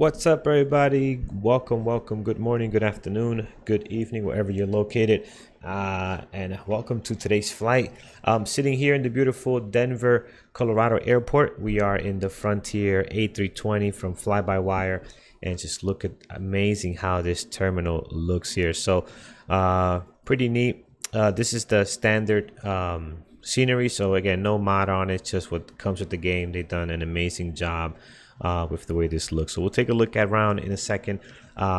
What's up, everybody? Welcome. Good morning, good afternoon, good evening, wherever you're located. And welcome to today's flight. Sitting here in the beautiful Denver, Colorado airport. We are in the Frontier A320 from fly-by-wire. And just look at amazing how this terminal looks here. So pretty neat. This is the standard scenery. So again, no mod on it, just what comes with the game. They've done an amazing job with the way this looks. So we'll take a look at around in a second.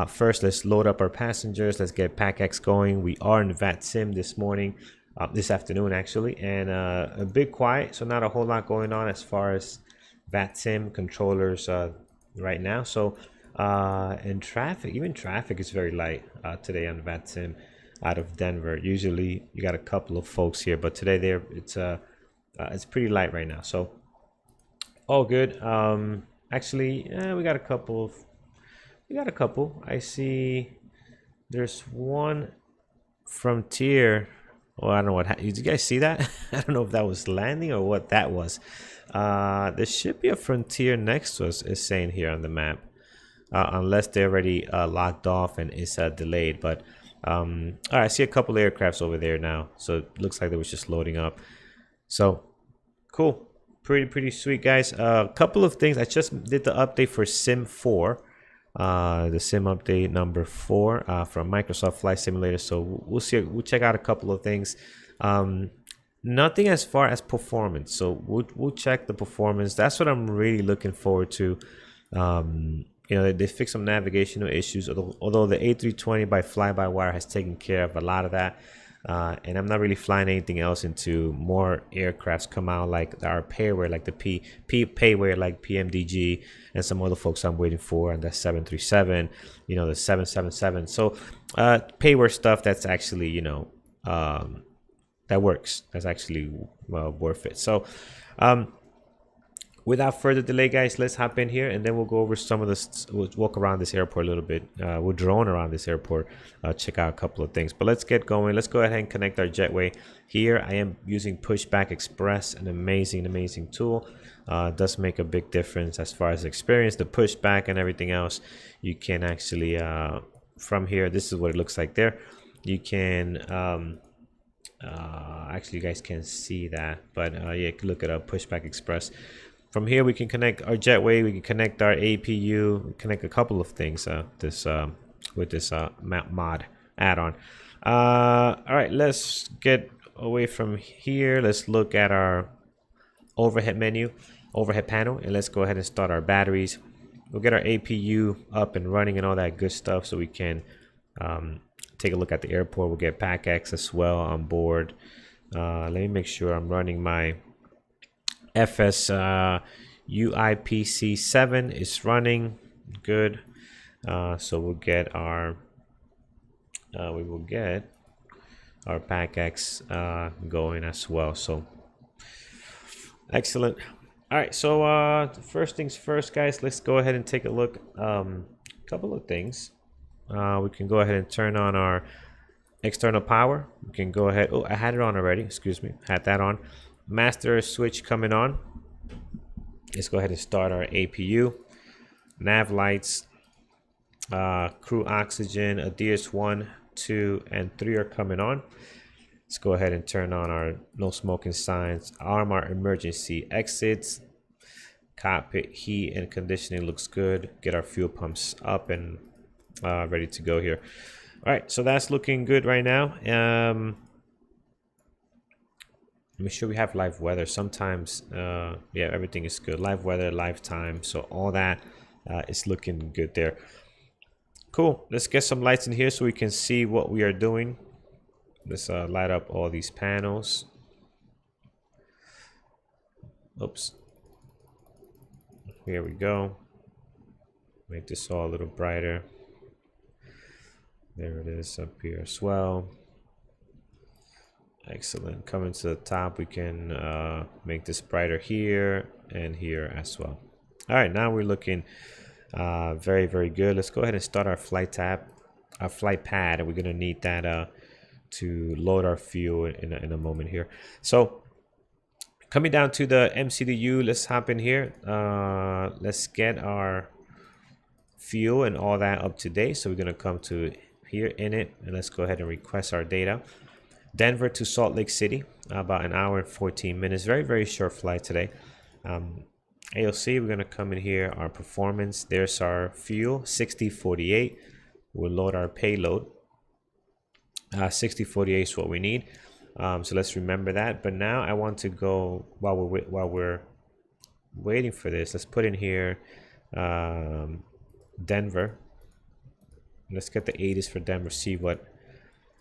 First, let's load up our passengers. Let's get PacX going. We are in VATSIM this afternoon actually, and a bit quiet, so not a whole lot going on as far as VATSIM controllers right now. So and traffic, even traffic is very light today on VATSIM out of Denver. Usually you got a couple of folks here, but today it's pretty light right now. So all good. Actually, we got a couple. I see there's one Frontier. Well, I don't know what. Did you guys see that? I don't know if that was landing or what that was. There should be a Frontier next to us, is saying here on the map. Unless they're already locked off and it's delayed. But all right, I see a couple of aircrafts over there now. So it looks like they was just loading up. So cool. Pretty sweet, guys. A couple of things. I just did the update for Sim 4, the Sim update number 4 from Microsoft Flight Simulator. So we'll see. We'll check out a couple of things. Nothing as far as performance. So we'll check the performance. That's what I'm really looking forward to. You know, they fixed some navigational issues. Although the A320 by fly-by-wire has taken care of a lot of that. And I'm not really flying anything else into more aircrafts come out like our payware, like the payware like PMDG and some other folks I'm waiting for, and the 737, you know, the 777. So payware stuff that's actually, you know, that works. That's actually worth it. So without further delay, guys, let's hop in here and then we'll go over some of this. We'll walk around this airport a little bit. We'll drone around this airport, check out a couple of things. But let's get going. Let's go ahead and connect our jetway. Here I am using Pushback Express, an amazing tool. Does make a big difference as far as experience, the pushback and everything else. You can actually, from here, this is what it looks like there. You can, actually you guys can't see that, but yeah, look it up, Pushback Express. From here, we can connect our jetway. We can connect our APU. Connect a couple of things. With this mod add-on. All right, let's get away from here. Let's look at our overhead panel, and let's go ahead and start our batteries. We'll get our APU up and running and all that good stuff, so we can take a look at the airport. We'll get PacX as well on board. Let me make sure I'm running my FS UIPC7 is running good. So we'll get our we will get our PacX going as well. So excellent. All right, so first things first, guys, let's go ahead and take a look. Couple of things. We can go ahead and turn on our external power. We can go ahead. Oh, I had it on already, excuse me, had that on. Master switch coming on. Let's go ahead and start our APU. Nav lights, crew oxygen, ADIRS 1, 2, and 3 are coming on. Let's go ahead and turn on our no smoking signs, arm our emergency exits. Cockpit heat and conditioning looks good. Get our fuel pumps up and ready to go here. All right, so that's looking good right now. Make sure we have live weather. Sometimes, yeah, everything is good. Live weather, live time. So all that is looking good there. Cool. Let's get some lights in here so we can see what we are doing. Let's light up all these panels. Oops. Here we go. Make this all a little brighter. There it is up here as well. Excellent. Coming to the top, we can make this brighter here and here as well. All right, now we're looking very good. Let's go ahead and start our flight pad, and we're gonna need that to load our fuel in a moment here. So coming down to the MCDU, let's hop in here. Let's get our fuel and all that up to date. So we're going to come to here in it, and let's go ahead and request our data. Denver to Salt Lake City, about an hour and 14 minutes. Very, very short flight today. AOC, we're going to come in here, our performance. There's our fuel, 6048. We'll load our payload. 6048 is what we need. So let's remember that. But now I want to go, while we're waiting for this, let's put in here Denver. Let's get the 80s for Denver, see what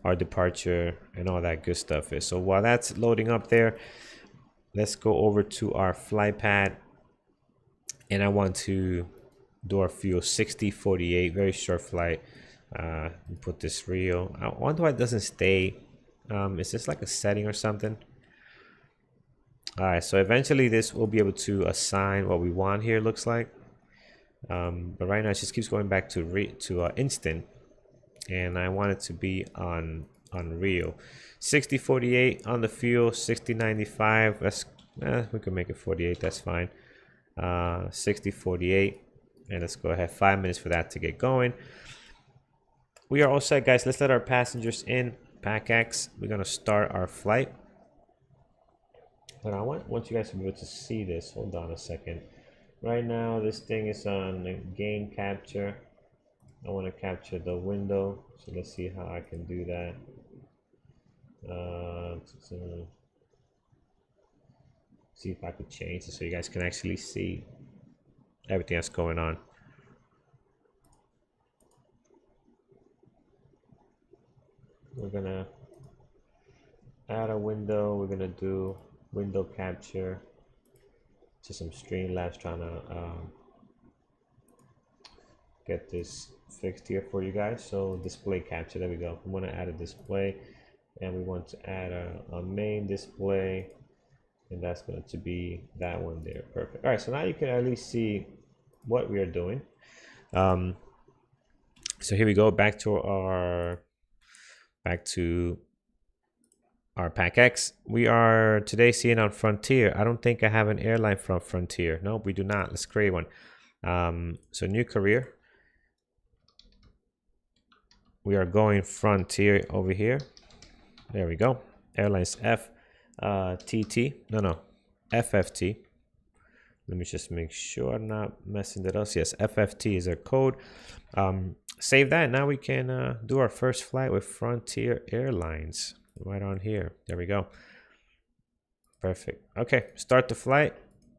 our departure and all that good stuff is. So while that's loading up there, let's go over to our flight pad, and I want to do our fuel 6048, very short flight. Put this real. I wonder why it doesn't stay. Is this like a setting or something? All right, so eventually this will be able to assign what we want here, looks like. But right now it just keeps going back to instant, and I want it to be on real. 6048 on the fuel, 6095. That's we can make it 48. That's fine. 6048, and let's go ahead. 5 minutes for that to get going. We are all set, guys. Let's let our passengers in. PacX. We're gonna start our flight. But I want you guys to be able to see this. Hold on a second. Right now, this thing is on game capture. I want to capture the window, so let's see how I can do that. See if I could change it so you guys can actually see everything that's going on. We're gonna add a window. We're gonna do window capture to some Streamlabs, trying to get this fixed here for you guys. So display capture, there we go. We want to add a display, and we want to add a main display, and that's going to be that one there. Perfect. All right, so now you can at least see what we are doing. So here we go, back to our PacX. We are today seeing on Frontier. I don't think I have an airline from Frontier. No, we do not. Let's create one. So new career. We are going Frontier over here. There we go. Airlines FFT. Let me just make sure I'm not messing that up. Yes, FFT is our code. Save that. Now we can do our first flight with Frontier Airlines. Right on here. There we go. Perfect. Okay, start the flight.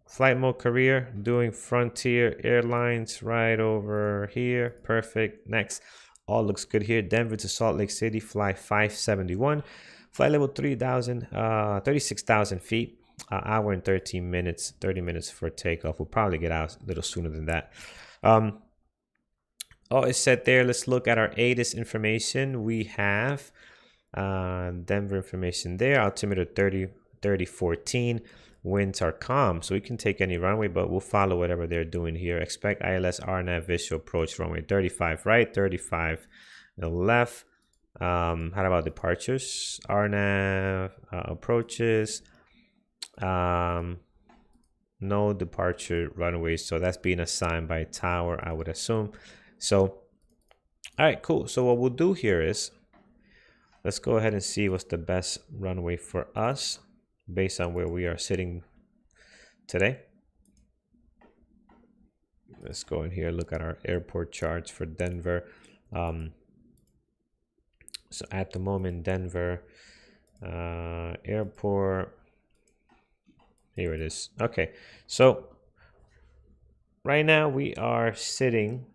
Flight mode career. Doing Frontier Airlines right over here. Perfect. Next. All looks good here. Denver to Salt Lake City. Fly 571. Flight level 36,000 feet. Hour and 13 minutes. 30 minutes for takeoff. We'll probably get out a little sooner than that. All is set there. Let's look at our ATIS information. We have Denver information there. Altimeter 3014. Winds are calm, so we can take any runway, but we'll follow whatever they're doing here. Expect ILS RNAV visual approach runway 35 right, 35 left. How about departures? RNAV approaches. No departure runways, so that's being assigned by tower, I would assume. So, all right, cool. So what we'll do here is, let's go ahead and see what's the best runway for us based on where we are sitting today. Let's go in here, look at our airport charts for Denver. So at the moment, Denver airport, here it is. Okay, so right now we are sitting,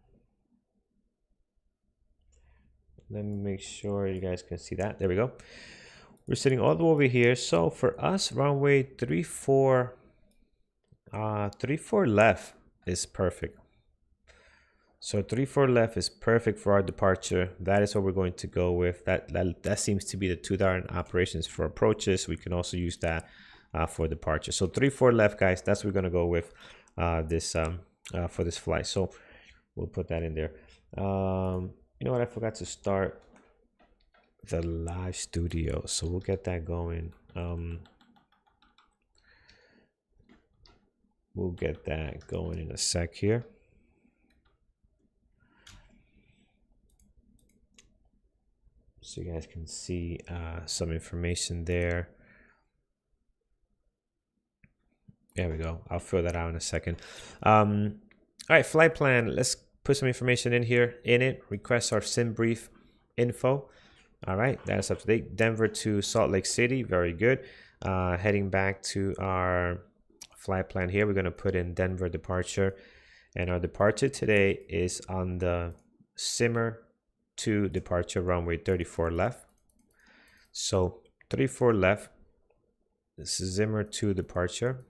let me make sure you guys can see that. There we go. We're sitting all the way over here. So for us, runway 34 left is perfect. So 34 left is perfect for our departure. That is what we're going to go with. That seems to be the 2 darn operations for approaches. We can also use that for departure. So 34 left, guys. That's what we're gonna go with for this flight. So we'll put that in there. You know what? I forgot to start the live studio, so we'll get that going. We'll get that going in a sec here. so you guys can see some information there. There we go. I'll fill that out in a second. All right, flight plan. Let's put some information in here. In it, request our sim brief info. All right, that's up to date. Denver to Salt Lake City. Very good. Heading back to our flight plan here, we're going to put in Denver departure. And our departure today is on the Simmer to departure runway 34 left. So 34 left. This is Simmer to departure.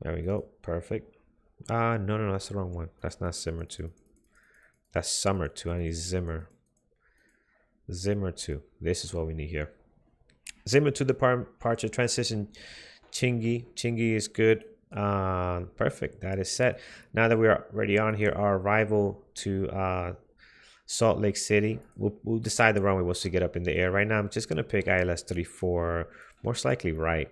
There we go. Perfect. No, that's the wrong one. That's not Simmer 2. That's Summer 2. I need Zimmer. Zimmer 2. This is what we need here. Zimmer to departure transition. CHNGY. CHNGY is good. Perfect. That is set. Now that we are already on here, our arrival to Salt Lake City. We'll decide the runway once we get up in the air. Right now, I'm just gonna pick ILS 34. Most likely right.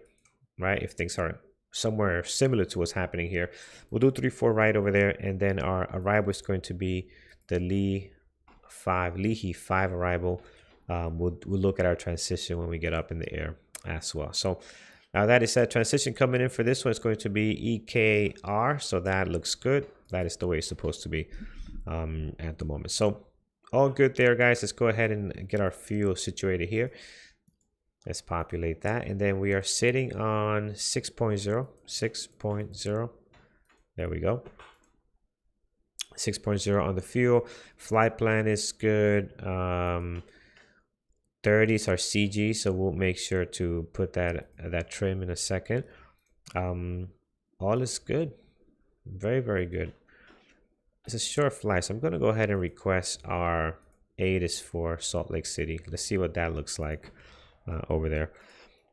If things are somewhere similar to what's happening here, we'll do 34 right over there, and then our arrival is going to be the Leahy 5 arrival. We'll look at our transition when we get up in the air as well. So now that is said, transition coming in for this one is going to be EKR, so that looks good. That is the way it's supposed to be at the moment. So all good there, guys. Let's go ahead and get our fuel situated here. Let's populate that, and then we are sitting on 6.0. There we go. 6.0 on the fuel. Flight plan is good. 30 is our CG, so we'll make sure to put that trim in a second. All is good. Very, very good. It's a short flight, so I'm going to go ahead and request our ATIS for Salt Lake City. Let's see what that looks like over there.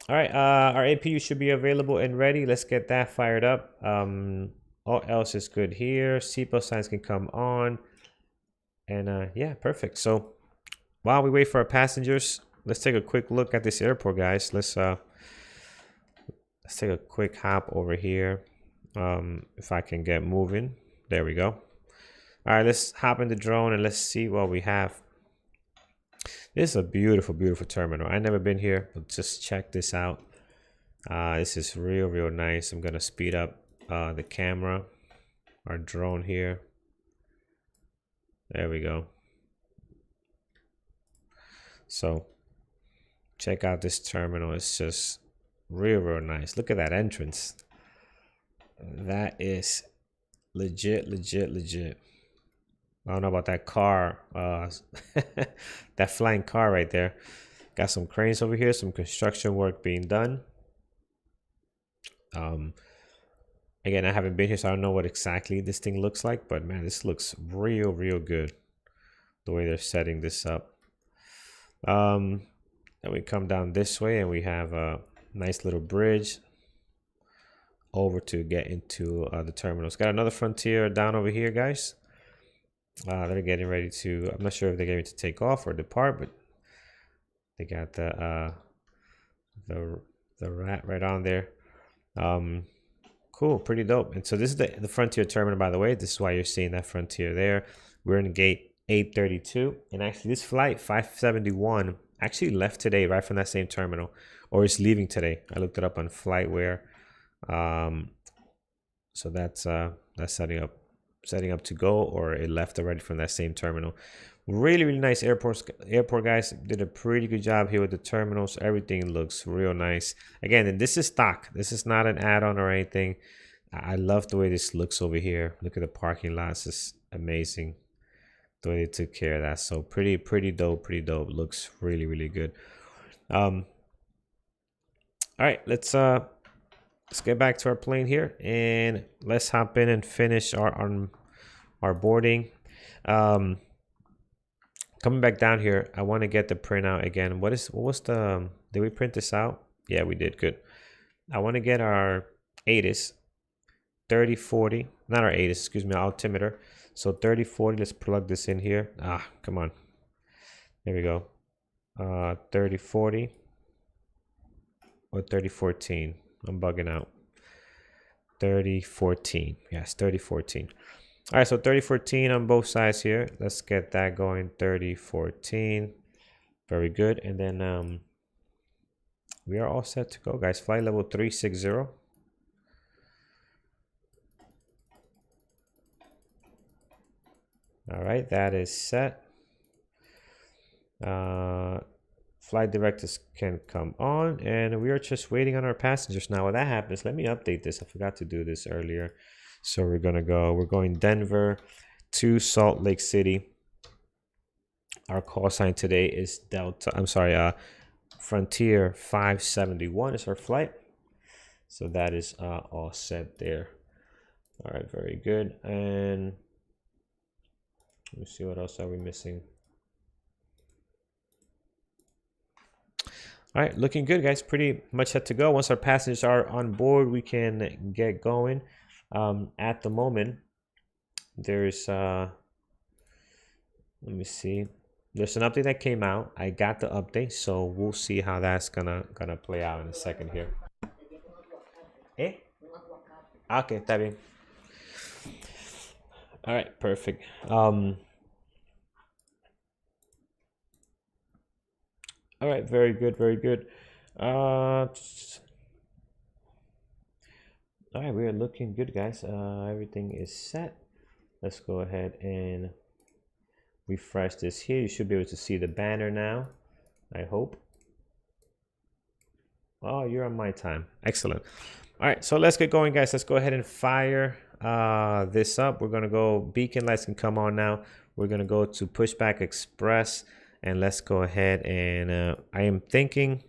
All right, our APU should be available and ready. Let's get that fired up. All else is good here. Seatbelt signs can come on, and yeah, perfect. So while we wait for our passengers, let's take a quick look at this airport, guys. Let's take a quick hop over here. If I can get moving. There we go. All right, let's hop in the drone and let's see what we have. This is a beautiful, beautiful terminal. I've never been here, but just check this out. This is real, real nice. I'm gonna speed up the camera, our drone here. There we go. So check out this terminal. It's just real, real nice. Look at that entrance. That is legit. I don't know about that car, that flying car right there. Got some cranes over here, some construction work being done. Again, I haven't been here, so I don't know what exactly this thing looks like, but man, this looks real, real good. The way they're setting this up. Then we come down this way and we have a nice little bridge over to get into the terminals. Got another Frontier down over here, guys. They're getting ready to, I'm not sure if they're getting to take off or depart, but they got the rat right on there. Cool, pretty dope. And so this is the Frontier terminal, by the way. This is why you're seeing that Frontier there. We're in gate 832, and actually this flight 571 actually left today right from that same terminal, or is leaving today. I looked it up on FlightWare. So that's setting up to go, or it left already from that same terminal. Really, really nice airport guys. Did a pretty good job here with the terminals. Everything looks real nice. Again, and this is stock. This is not an add-on or anything. I love the way this looks over here. Look at the parking lots. It's amazing the way they took care of that. So pretty dope. Looks really, really good. All right, let's get back to our plane here, and let's hop in and finish our boarding. Coming back down here, I want to get the printout again. What was the, did we print this out? Yeah, we did. Good. I want to get our ATIS 3040, not our ATIS, excuse me, altimeter. So 3040, let's plug this in here. Come on. There we go. 3040 or 3014. I'm bugging out. 3014. Yes, 3014. All right, so 3014 on both sides here. Let's get that going. 3014. Very good. And then we are all set to go, guys. Flight level 360. All right, that is set. Flight directors can come on, and we are just waiting on our passengers now. When that happens, let me update this. I forgot to do this earlier. So we're going Denver to Salt Lake City. Our call sign today is Frontier 571 is our flight. So that is all set there. All right, very good. And let me see, what else are we missing? All right, looking good, guys. Pretty much set to go. Once our passengers are on board, we can get going. At the moment, there's let me see. There's an update that came out. I got the update, so we'll see how that's gonna play out in a second here. Eh? Okay, está bien. All right, perfect. All right, very good, very good. All right, we are looking good, guys. Everything is set. Let's go ahead and refresh this here. You should be able to see the banner now, I hope. Oh, you're on my time. Excellent. All right, so let's get going, guys. Let's go ahead and fire this up. We're going to go, beacon lights can come on now. We're going to go to Pushback Express. And let's go ahead and I am thinking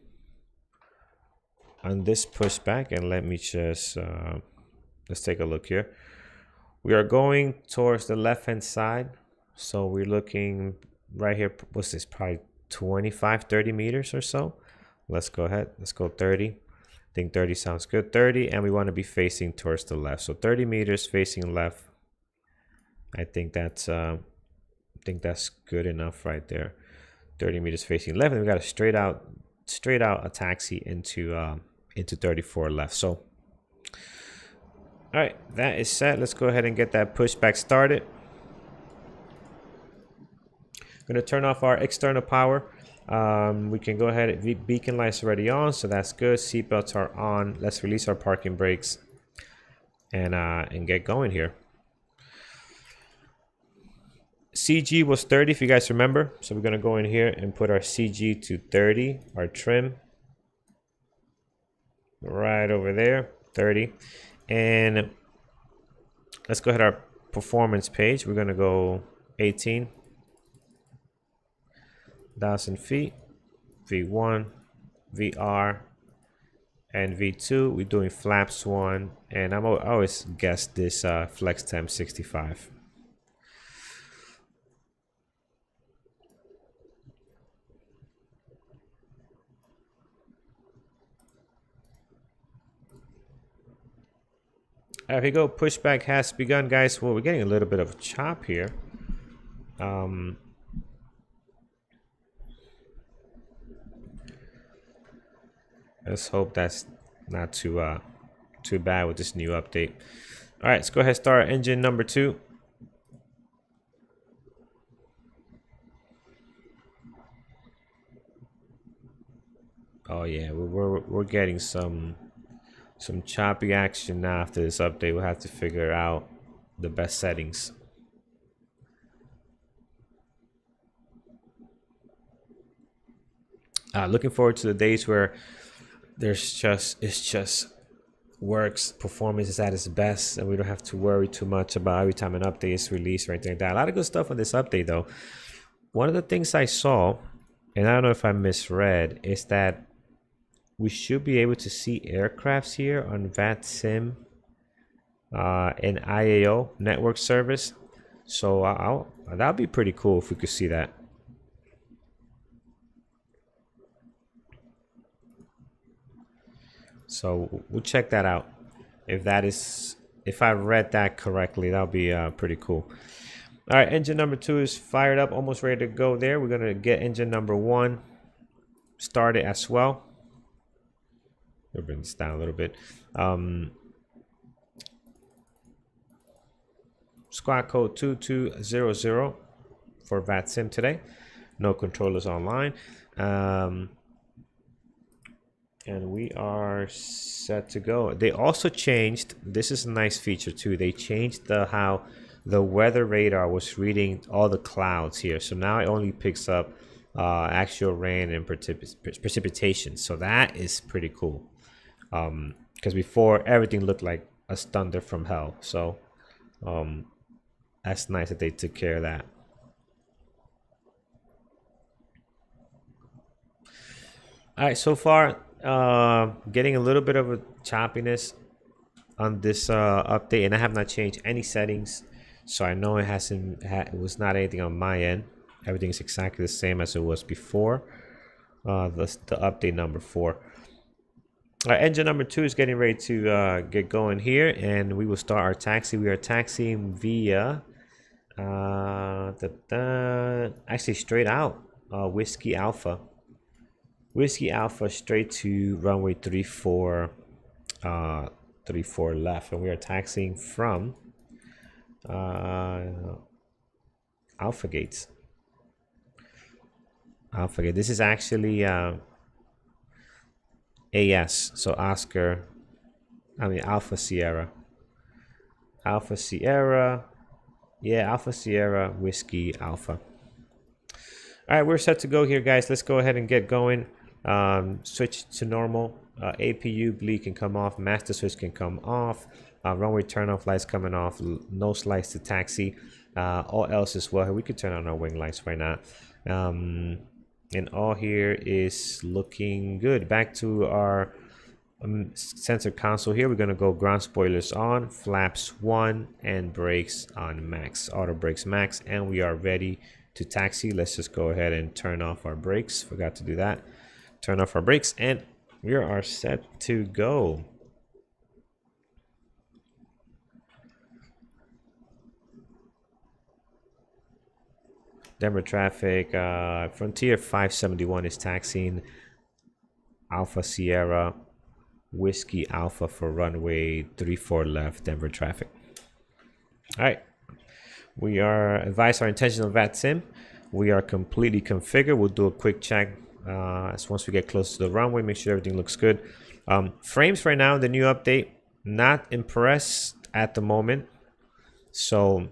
on this pushback, and let me just let's take a look here. We are going towards the left hand side, so we're looking right here. What's this? Probably 25-30 meters or so. Let's go ahead. Let's go 30. I think 30 sounds good. 30, and we want to be facing towards the left. So 30 meters facing left. I think that's good enough right there. 30 meters facing left, and we got a straight out a taxi into 34 left. So all right, that is set. Let's go ahead and get that pushback started. I'm going to turn off our external power. We can go ahead. Beacon lights already on, so that's good. Seatbelts are on. Let's release our parking brakes and get going here. CG was 30, if you guys remember. So we're going to go in here and put our CG to 30, our trim. Right over there, 30. And let's go ahead our performance page. We're going to go 18,000 feet, V1, VR, and V2. We're doing flaps 1. And I always guess this flex temp 65. Here we go. Pushback has begun, guys. Well, we're getting a little bit of a chop here. Let's hope that's not too bad with this new update. All right, let's go ahead and start engine number 2. Oh yeah, we're getting some choppy action now. After this update, we'll have to figure out the best settings. Looking forward to the days where it's just works, performance is at its best, and we don't have to worry too much about every time an update is released or anything like that. A lot of good stuff on this update, though. One of the things I saw, and I don't know if I misread, is that we should be able to see aircrafts here on VATSIM and IAO network service. So that'd be pretty cool if we could see that. So we'll check that out. If I read that correctly, that'll be pretty cool. All right, engine number 2 is fired up, almost ready to go there. We're gonna get engine number 1 started as well. We'll bring this down a little bit. Let's squad code 2200 for VATSIM today. No controllers online. And we are set to go. They also changed, this is a nice feature too, they changed how the weather radar was reading all the clouds here. So now it only picks up actual rain and precipitation. So that is pretty cool. Because before everything looked like a thunder from hell. So that's nice that they took care of that. All right, so far getting a little bit of a choppiness on this update, and I have not changed any settings, so I know it was not anything on my end. Everything is exactly the same as it was before the update number 4. Our engine number 2 is getting ready to get going here, and we will start our taxi. We are taxiing via actually straight out Whiskey Alpha straight to runway 34 left, and we are taxiing from Alpha Gate. This is actually AS, so Alpha Sierra, Whiskey Alpha. All right, we're set to go here, guys. Let's go ahead and get going. Switch to normal. APU bleed can come off, master switch can come off, runway turn off lights coming off, nose lights to taxi, all else as well. We could turn on our wing lights right now. And all here is looking good. Back to our sensor console here. We're going to go ground spoilers on, flaps 1, and brakes on max, auto brakes max, and we are ready to taxi. Let's just go ahead and turn off our brakes. Forgot to do that. Turn off our brakes, and we are set to go. Denver traffic, Frontier 571 is taxiing Alpha Sierra, Whiskey Alpha for runway 34 left, Denver traffic. All right, we are advised our intention of VATSIM. We are completely configured. We'll do a quick check once we get close to the runway, make sure everything looks good. Frames right now, the new update, not impressed at the moment. So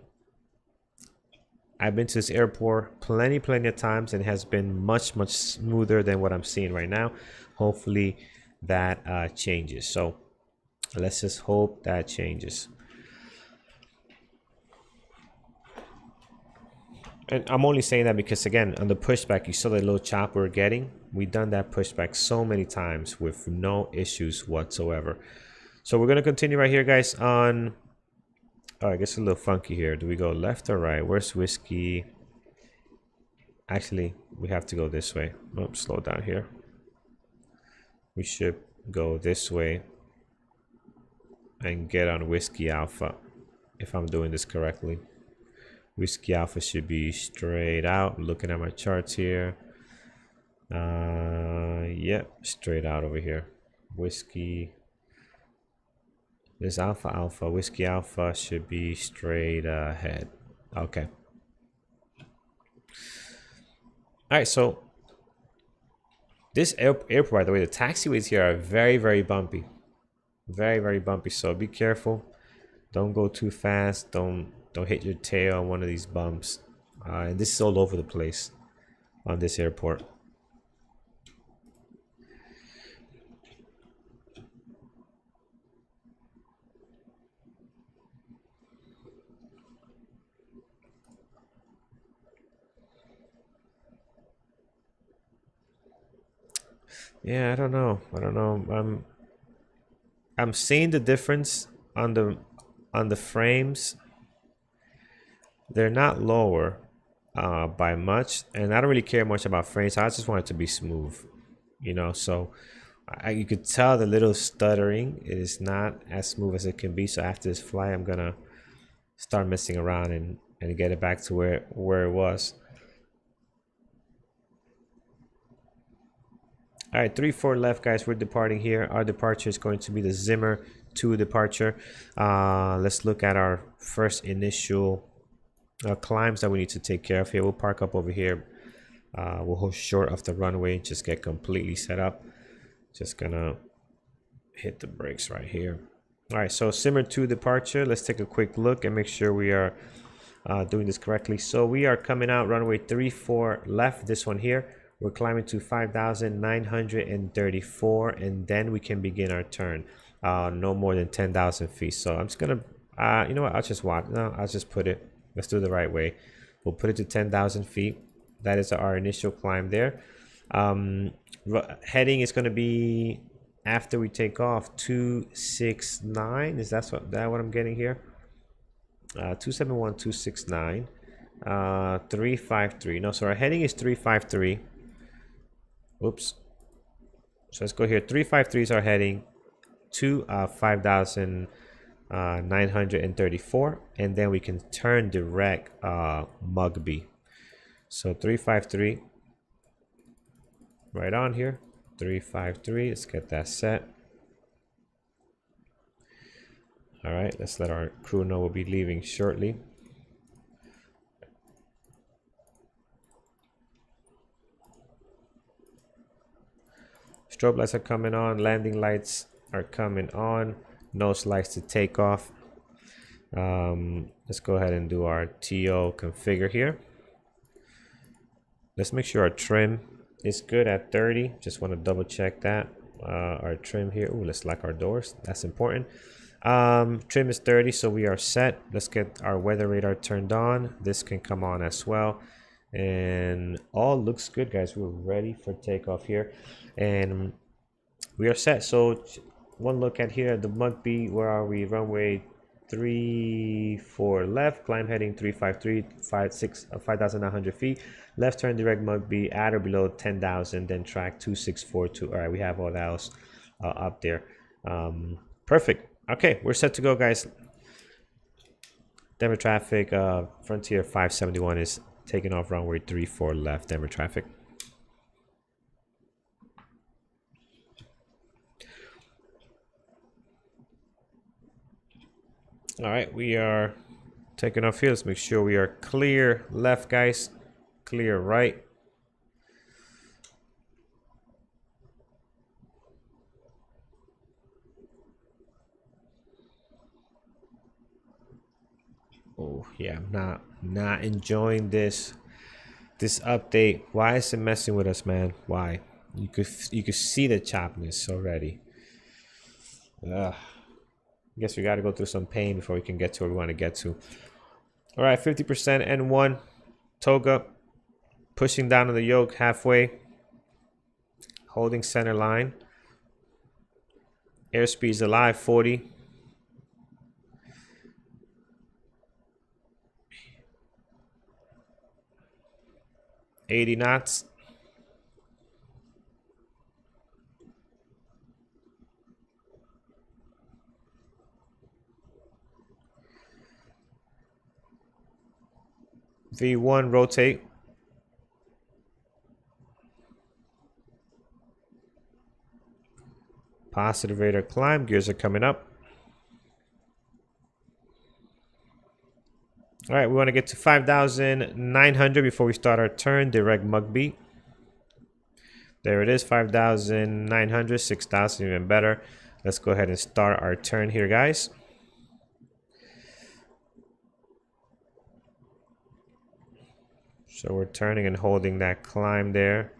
I've been to this airport plenty of times, and has been much smoother than what I'm seeing right now. Hopefully that changes. So let's just hope that changes. And I'm only saying that because, again, on the pushback, you saw the little chop we're getting. We've done that pushback so many times with no issues whatsoever. So we're going to continue right here, guys, on... Oh, I guess a little funky here. Do we go left or right? Where's Whiskey? Actually, we have to go this way. Oh, slow down here. We should go this way and get on Whiskey Alpha, if I'm doing this correctly. Whiskey Alpha should be straight out. I'm looking at my charts here. Yep, straight out over here. Whiskey. There's Alpha. Whiskey Alpha should be straight ahead. Okay. All right, so this airport, by the way, the taxiways here are very bumpy. Very bumpy, so be careful. Don't go too fast. Don't hit your tail on one of these bumps. And this is all over the place on this airport. Yeah, I don't know. I'm seeing the difference on the frames. They're not lower by much, and I don't really care much about frames. I just want it to be smooth, you know. So you could tell the little stuttering. It is not as smooth as it can be. So after this flight, I'm gonna start messing around and get it back to where it was. All right, 3-4 left, guys. We're departing here. Our departure is going to be the Zimmer 2 departure. Let's look at our first initial climbs that we need to take care of here. We'll park up over here. We'll hold short of the runway, just get completely set up. Just gonna hit the brakes right here. All right, so Zimmer 2 departure. Let's take a quick look and make sure we are doing this correctly. So we are coming out runway 34 left, this one here. We're climbing to 5,934, and then we can begin our turn. No more than 10,000 feet. So I'm just gonna, you know what? I'll just watch. No, I'll just put it. Let's do it the right way. We'll put it to 10,000 feet. That is our initial climb there. Heading is going to be after we take off 269. Is that what I'm getting here? 271, 269, 353. No, so our heading is 353. Oops. So let's go here. 353 is our heading to 5,934, and then we can turn direct Mugby. So 353 right on here. 353. Let's get that set. All right, let's let our crew know we'll be leaving shortly. Strobe lights are coming on. Landing lights are coming on. Nose lights to take off. Let's go ahead and do our TO configure here. Let's make sure our trim is good at 30. Just want to double check that. Our trim here. Ooh, let's lock our doors. That's important. Trim is 30, so we are set. Let's get our weather radar turned on. This can come on as well. And all looks good, guys. We're ready for takeoff here. And we are set. So one look at here at the Mugby. Where are we? Runway 34 left, climb heading 353, 5,900 feet. Left turn direct Mugby at or below 10,000, then track 2642. All right, we have all that else up there. Perfect. Okay, we're set to go, guys. Denver traffic, Frontier 571 is taking off runway 34 left, Denver traffic. All right, we are taking off here. Let's make sure we are clear left, guys. Clear right. Oh yeah, I'm not enjoying this update. Why is it messing with us, man? Why? You could see the choppiness already. Ugh. I guess we got to go through some pain before we can get to where we want to get to. All right, 50% N1 Toga, pushing down on the yoke halfway, holding center line. Airspeed's alive, 40. $80 knots. V1 rotate. Positive radar climb. Gears are coming up. All right, we want to get to 5,900 before we start our turn. Direct Mugby. There it is, 5,900, 6,000, even better. Let's go ahead and start our turn here, guys. So we're turning and holding that climb there.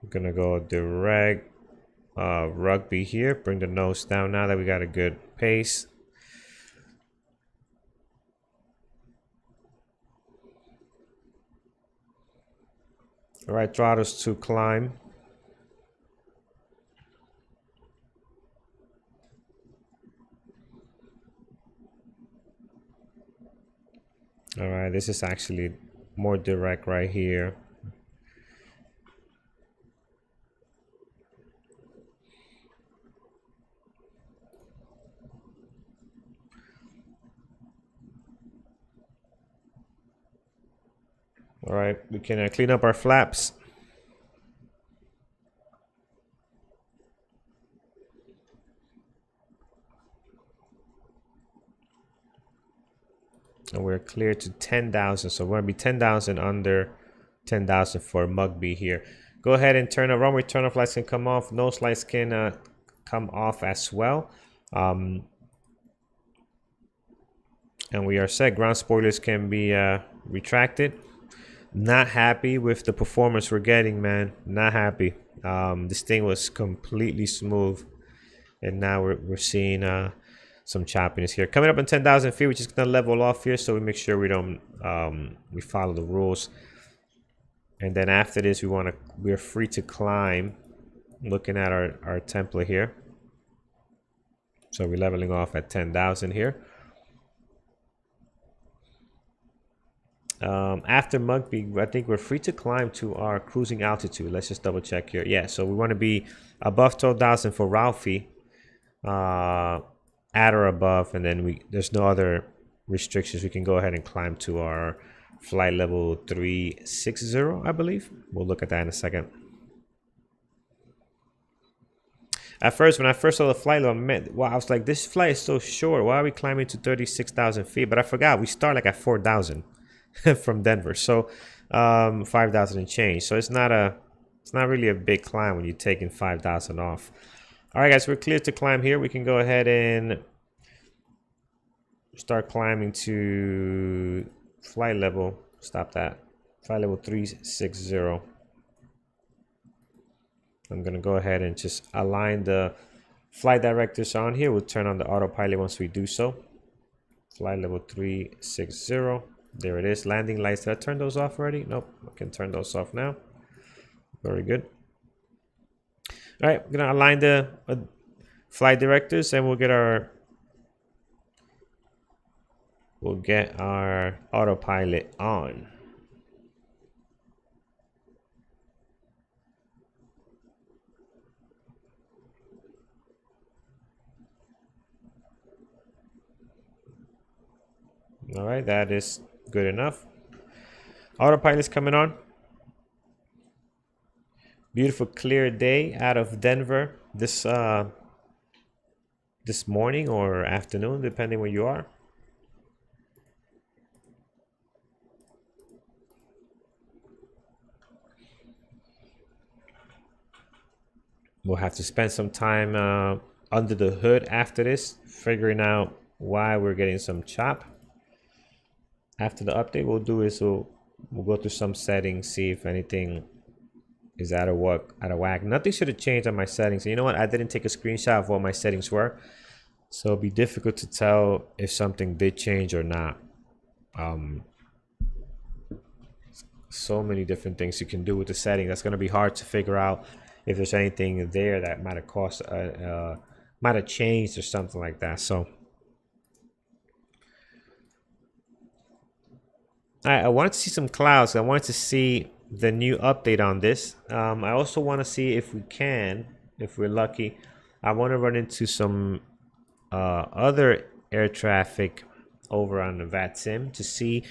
We're gonna go direct Rugby here. Bring the nose down now that we got a good pace. All right, throttles to climb. All right, this is actually more direct right here. All right, we can clean up our flaps. And we're clear to 10,000. So we're going to be 10,000 under 10,000 for Mugby here. Go ahead and turn off. Runway turn off lights can come off. Nose lights can come off as well. And we are set. Ground spoilers can be retracted. Not happy with the performance we're getting, man. Not happy. This thing was completely smooth. And now we're seeing some choppiness here. Coming up in 10,000 feet, we're just gonna level off here so we make sure we don't we follow the rules. And then after this, we're free to climb. Looking at our template here. So we're leveling off at 10,000 here. After Mugby, I think we're free to climb to our cruising altitude. Let's just double check here. Yeah, so we want to be above 12,000 for Ralphie. At or above, and then there's no other restrictions. We can go ahead and climb to our flight level 360, I believe. We'll look at that in a second. At first, when I first saw the flight level, wow, I was like, this flight is so short. Why are we climbing to 36,000 feet? But I forgot we start like at 4,000 from Denver, so 5,000 and change. So it's not really a big climb when you're taking 5,000 off. All right, guys, we're clear to climb here. We can go ahead and start climbing to flight level. Stop that. Flight level 360. I'm going to go ahead and just align the flight directors on here. We'll turn on the autopilot once we do so. Flight level 360. There it is. Landing lights. Did I turn those off already? Nope. I can turn those off now. Very good. All right, we're gonna align the flight directors, and we'll get our autopilot on. All right, that is good enough. Autopilot's coming on. Beautiful clear day out of Denver this morning or afternoon, depending where you are. We'll have to spend some time under the hood after this, figuring out why we're getting some chop. After the update, we'll go through some settings, see if anything is out of whack. Nothing should have changed on my settings. And you know what? I didn't take a screenshot of what my settings were, so it'll be difficult to tell if something did change or not. So many different things you can do with the setting. That's going to be hard to figure out if there's anything there that might have changed or something like that. So I wanted to see some clouds. I wanted to see the new update on this. I also want to see if we're lucky, I want to run into some other air traffic over on the VATSIM to see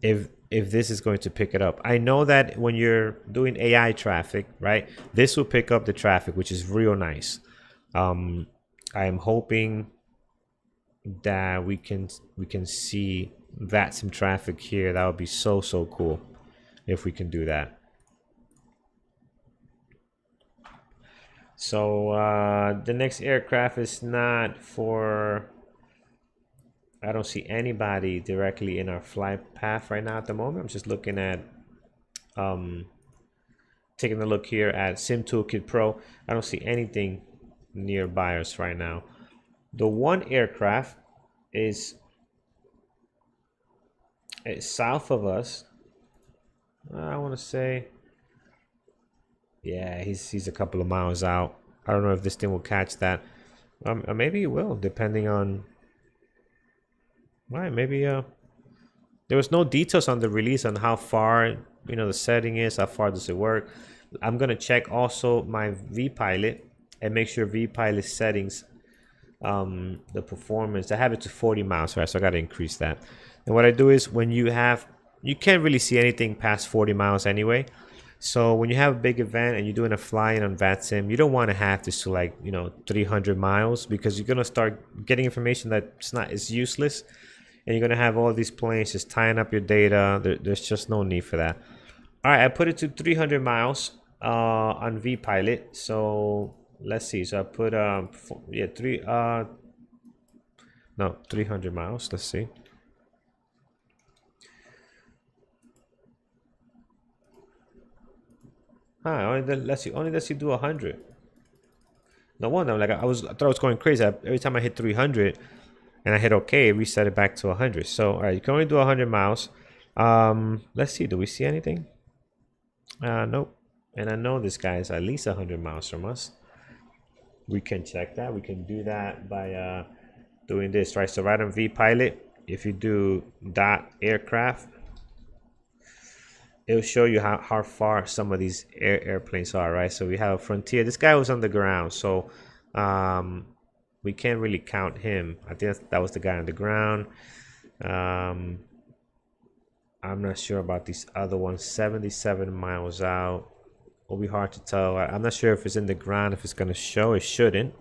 if this is going to pick it up. I know that when you're doing AI traffic, right, this will pick up the traffic, which is real nice. I am hoping that we can see VATSIM traffic here. That would be so cool if we can do that. So the next aircraft is not for, I don't see anybody directly in our flight path right now at the moment. I'm just looking at taking a look here at Sim Toolkit Pro. I don't see anything nearby us right now. The one aircraft is south of us. I want to say, yeah, he's a couple of miles out. I don't know if this thing will catch that. Maybe it will, depending on. Right, maybe there was no details on the release on how far the setting is, how far does it work. I'm gonna check also my VPilot and make sure VPilot settings, the performance. I have it to 40 miles, right? So I gotta increase that. And what I do is when you have you can't really see anything past 40 miles anyway. So when you have a big event and you're doing a fly-in on VATSIM, you don't want to have this to like, 300 miles, because you're going to start getting information it's useless. And you're going to have all these planes just tying up your data. There's just no need for that. All right, I put it to 300 miles on VPilot. So let's see. So I put, 300 miles. Let's see. Let's see. Only lets you do 100. No wonder. Like I thought I was going crazy. Every time I hit 300 and I hit OK, it reset it back to 100. So all right, you can only do 100 miles. Let's see. Do we see anything? Nope. And I know this guy is at least 100 miles from us. We can check that. We can do that by doing this, right? So right on VPilot, if you do .aircraft, it'll show you how far some of these airplanes are, right? So we have a Frontier. This guy was on the ground, so we can't really count him. I think that was the guy on the ground. I'm not sure about these other ones. 77 miles out. Will be hard to tell. I'm not sure if it's in the ground, if it's going to show. It shouldn't.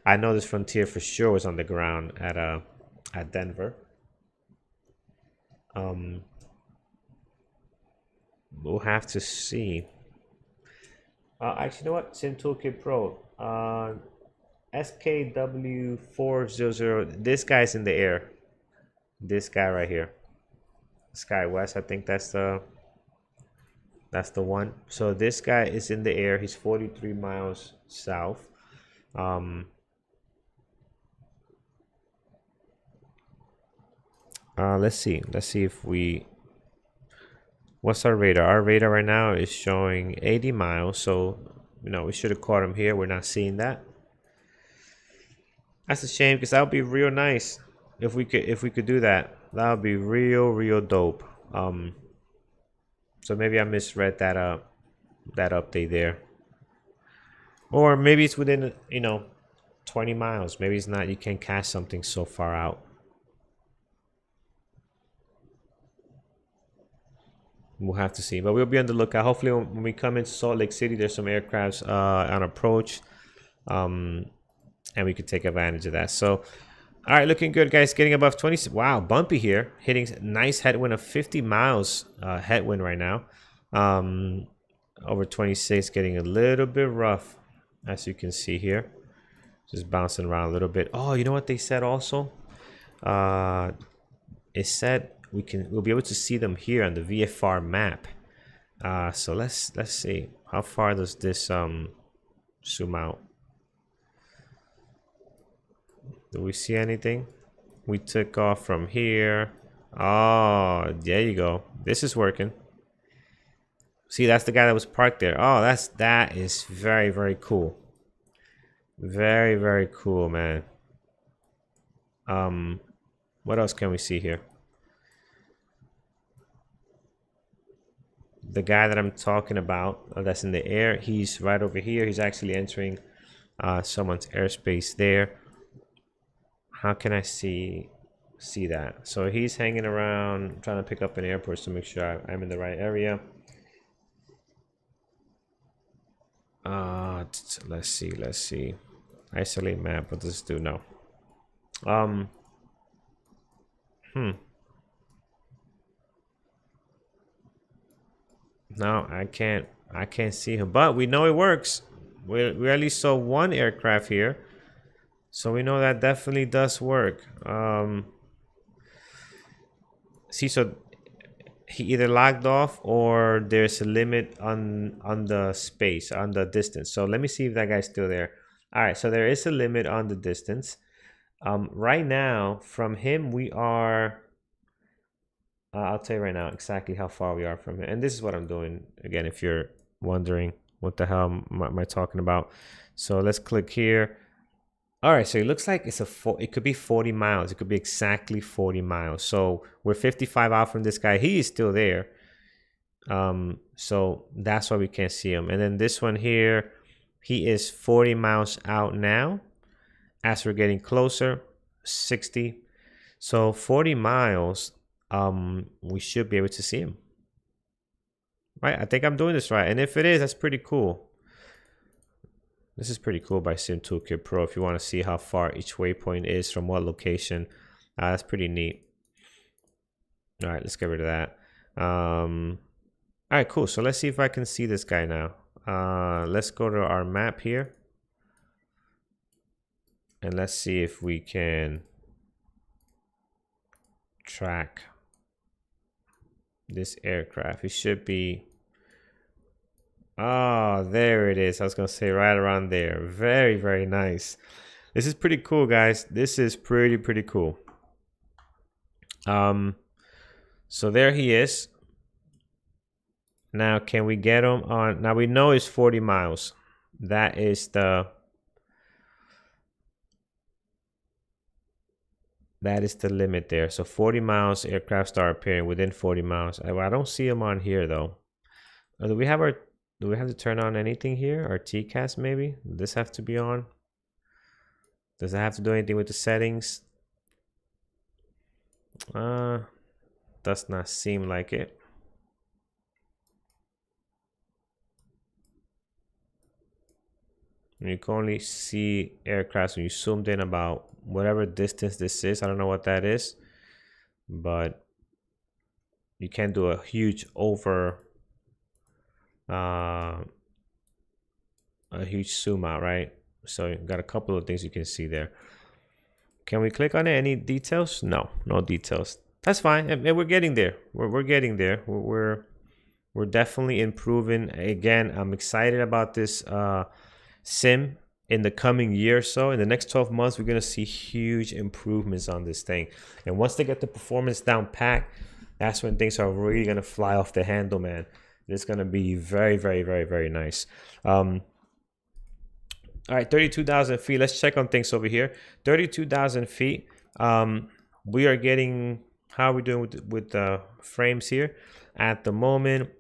I know this Frontier for sure was on the ground at Denver. We'll have to see. Actually, you know what? Sim Toolkit Pro. SKW400. This guy's in the air. This guy right here. Sky West. I think that's the one. So this guy is in the air. He's 43 miles south. Let's see. Let's see if we. What's our radar? Our radar right now is showing 80 miles. So, we should have caught him here. We're not seeing that. That's a shame, because that would be real nice if we could do that. That would be real dope. So maybe I misread that update there. Or maybe it's within 20 miles. Maybe it's not. You can't catch something so far out. We'll have to see, but we'll be on the lookout. Hopefully when we come into Salt Lake City, there's some aircrafts on approach, and we can take advantage of that. So, all right, looking good, guys. Getting above 20. Wow, bumpy here. Hitting nice headwind of 50 miles headwind right now. Over 26, getting a little bit rough, as you can see here. Just bouncing around a little bit. Oh, you know what they said also? It said we'll be able to see them here on the VFR map. So let's see, how far does this zoom out? Do we see anything? We took off from here. Oh, there you go. This is working. See, that's the guy that was parked there. Oh, that is very cool. Very cool, man. What else can we see here? The guy that I'm talking about, that's in the air, he's right over here. He's actually entering someone's airspace there. How can I see that? So he's hanging around, trying to pick up an airport to make sure I'm in the right area. Let's see. Isolate map. What does this do? No. No, I can't see him, but we know it works. We at least saw one aircraft here, so we know that definitely does work. See, so he either logged off or there's a limit on the space, on the distance. So let me see if that guy's still there. All right, so there is a limit on the distance. Right now from him we are. I'll tell you right now exactly how far we are from here. And this is what I'm doing. Again, if you're wondering what the hell am I talking about. So let's click here. All right, so it looks like it could be 40 miles. It could be exactly 40 miles. So we're 55 out from this guy. He is still there. So that's why we can't see him. And then this one here, he is 40 miles out now. As we're getting closer, 60. So 40 miles. we should be able to see him. Right, I think I'm doing this right. And if it is, that's pretty cool. This is pretty cool by Sim Toolkit Pro if you want to see how far each waypoint is from what location. That's pretty neat. All right, let's get rid of that. All right, cool. So let's see if I can see this guy now. Let's go to our map here. And let's see if we can track this aircraft. It should be, oh, there it is. I was gonna say right around there. Very, very nice. This is pretty cool, guys. This is pretty cool. So there he is. Now, can we get him on? Now we know it's 40 miles. That is the limit there. So 40 miles, aircraft start appearing within 40 miles. I don't see him on here though. Do we have to turn on anything here? Our TCAS maybe? Does this have to be on? Does it have to do anything with the settings? Does not seem like it. You can only see aircraft when you zoomed in about whatever distance this is. I don't know what that is, but you can't do a huge a huge zoom out, right? So you got a couple of things you can see there. Can we click on it? Any details? No details. That's fine. And we're getting there. We're getting there. We're definitely improving. Again, I'm excited about this sim in the coming year or so. In the next 12 months, we're gonna see huge improvements on this thing. And once they get the performance down pat, that's when things are really gonna fly off the handle, man. It's gonna be very nice. All right, 32,000 feet. Let's check on things over here. 32,000 feet. We are getting, how are we doing with the frames here? At the moment,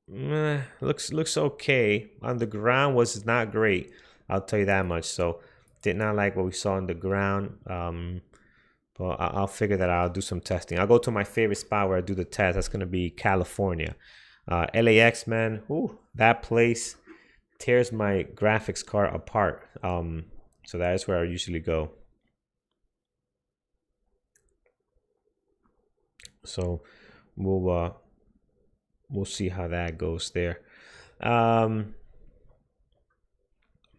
looks okay. On the ground was not great, I'll tell you that much. So did not like what we saw on the ground. But I'll figure that out. I'll do some testing. I'll go to my favorite spot where I do the test. That's gonna be California. LAX, man. Ooh, that place tears my graphics card apart. So that is where I usually go. So we'll see how that goes there.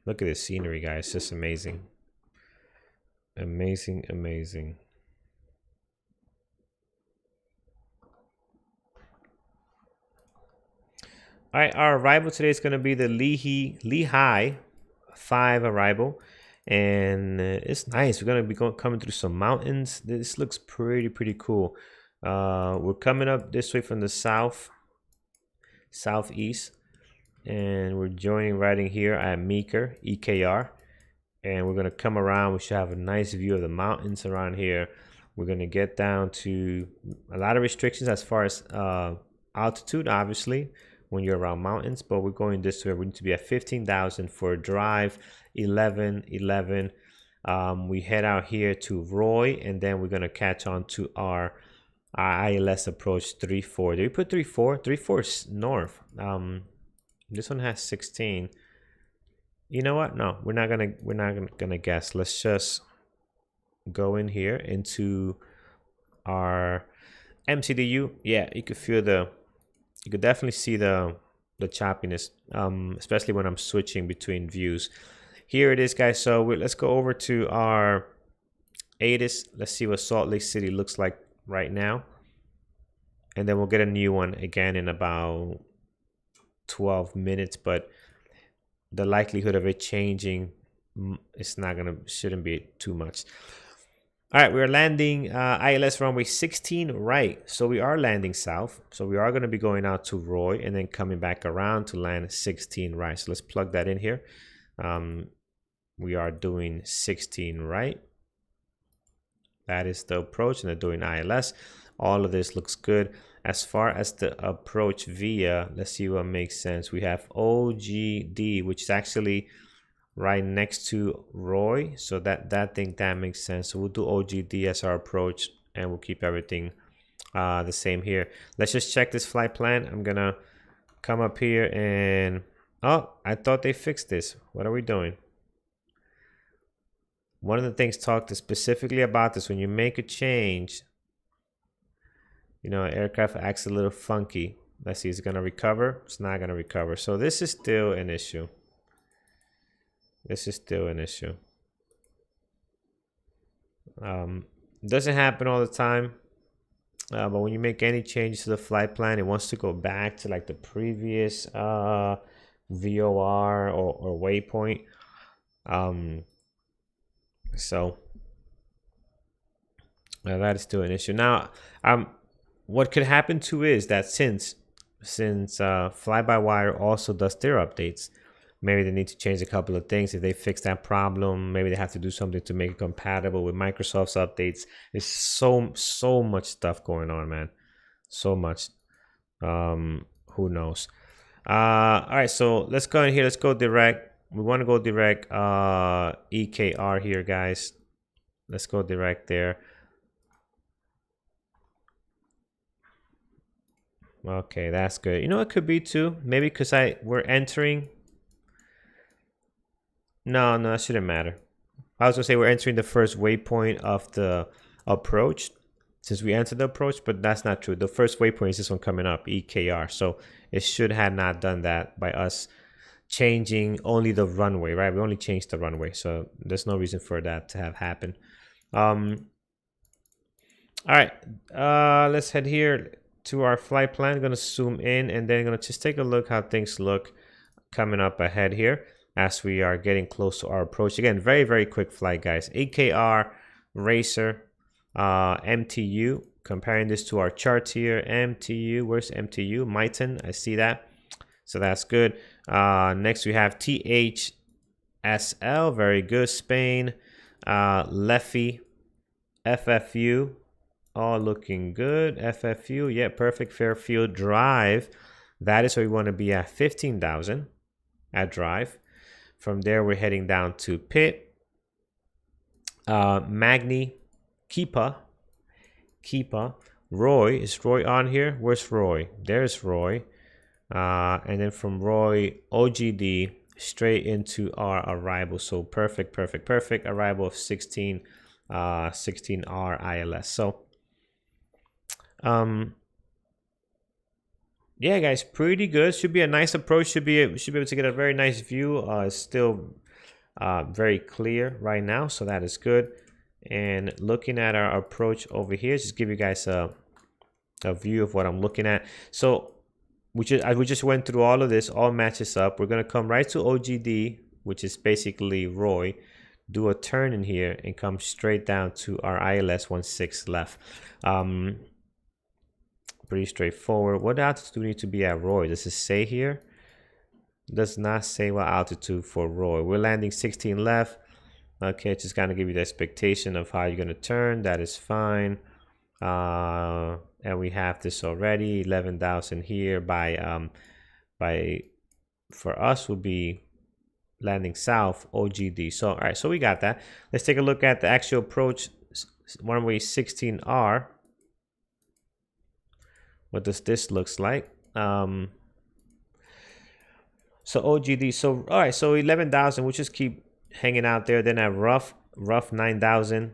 Look at this scenery, guys. It's just amazing. Amazing. All right, our arrival today is going to be the Lehigh 5 arrival, and it's nice. We're going to be coming through some mountains. This looks pretty cool. We're coming up this way from the southeast, and we're joining right in here at Meeker, EKR, and we're going to come around. We should have a nice view of the mountains around here. We're going to get down to a lot of restrictions as far as altitude, obviously, when you're around mountains, but we're going this way. We need to be at 15,000 for a drive, 11. We head out here to Roy, and then we're going to catch on to our ILS approach 3-4. Did we put 3-4? 3-4 is north. This one has 16. You know what? No, we're not gonna guess. Let's just go in here into our MCDU. Yeah, you could feel you could definitely see the choppiness, especially when I'm switching between views. Here it is, guys. So let's go over to our ATIS. Let's see what Salt Lake City looks like right now, and then we'll get a new one again in about 12 minutes, but the likelihood of it changing, shouldn't be too much. All right, we're landing ILS runway 16 right, so we are landing south. So we are going to be going out to Roy and then coming back around to land 16 right. So let's plug that in here. We are doing 16 right. That is the approach, and they're doing ILS. All of this looks good. As far as the approach via, let's see what makes sense. We have OGD, which is actually right next to Roy. So that makes sense. So we'll do OGD as our approach, and we'll keep everything the same here. Let's just check this flight plan. I'm gonna come up here and oh, I thought they fixed this. What are we doing? One of the things talked specifically about this, when you make a change, you know, aircraft acts a little funky. Let's see, is it gonna recover? It's not gonna recover. So this is still an issue. This is still an issue. It doesn't happen all the time, but when you make any changes to the flight plan, it wants to go back to like the previous VOR or waypoint. So that is still an issue. Now, what could happen too is that since fly-by-wire also does their updates, maybe they need to change a couple of things. If they fix that problem, maybe they have to do something to make it compatible with Microsoft's updates. There's so much stuff going on, man. So much. Who knows? All right, so let's go in here. Let's go direct. We want to go direct EKR here, guys. Let's go direct there. Okay, that's good. You know what could be too? Maybe because we're entering. No, that shouldn't matter. I was gonna say we're entering the first waypoint of the approach since we entered the approach, but that's not true. The first waypoint is this one coming up, EKR. So it should have not done that by us changing only the runway, right? We only changed the runway, so there's no reason for that to have happened. All right, let's head here to our flight plan. I'm gonna zoom in and then gonna just take a look how things look coming up ahead here as we are getting close to our approach. Again, very quick flight, guys. EKR, Racer, MTU. Comparing this to our charts here, MTU, where's MTU? Myton, I see that. So that's good. Next we have THSL, very good. Spain, Leffy, FFU, all looking good. FFU, yeah, perfect. Fairfield Drive, that is where we want to be at 15,000 at Drive. From there, we're heading down to Pitt, Magni, Keepa, Roy. Is Roy on here? Where's Roy? There's Roy. And then from Roy, OGD, straight into our arrival. So perfect. Arrival of 16R ILS. So, yeah, guys, pretty good. Should be a nice approach. Should be able to get a very nice view. It's still very clear right now, so that is good. And looking at our approach over here, just give you guys a view of what I'm looking at. So we just went through all of this, all matches up. We're gonna come right to OGD, which is basically Roy, do a turn in here and come straight down to our ILS 16 left. Pretty straightforward. What altitude do we need to be at Roy? Does it say here? Does not say what altitude for Roy. We're landing 16 left. Okay, just kind of give you the expectation of how you're going to turn. That is fine. And we have this already, 11,000 here by for us will be landing south, OGD. So, all right, so we got that. Let's take a look at the actual approach, runway 16R. What does this looks like? So OGD, so all right, so 11,000, we'll just keep hanging out there. Then at rough 9,000,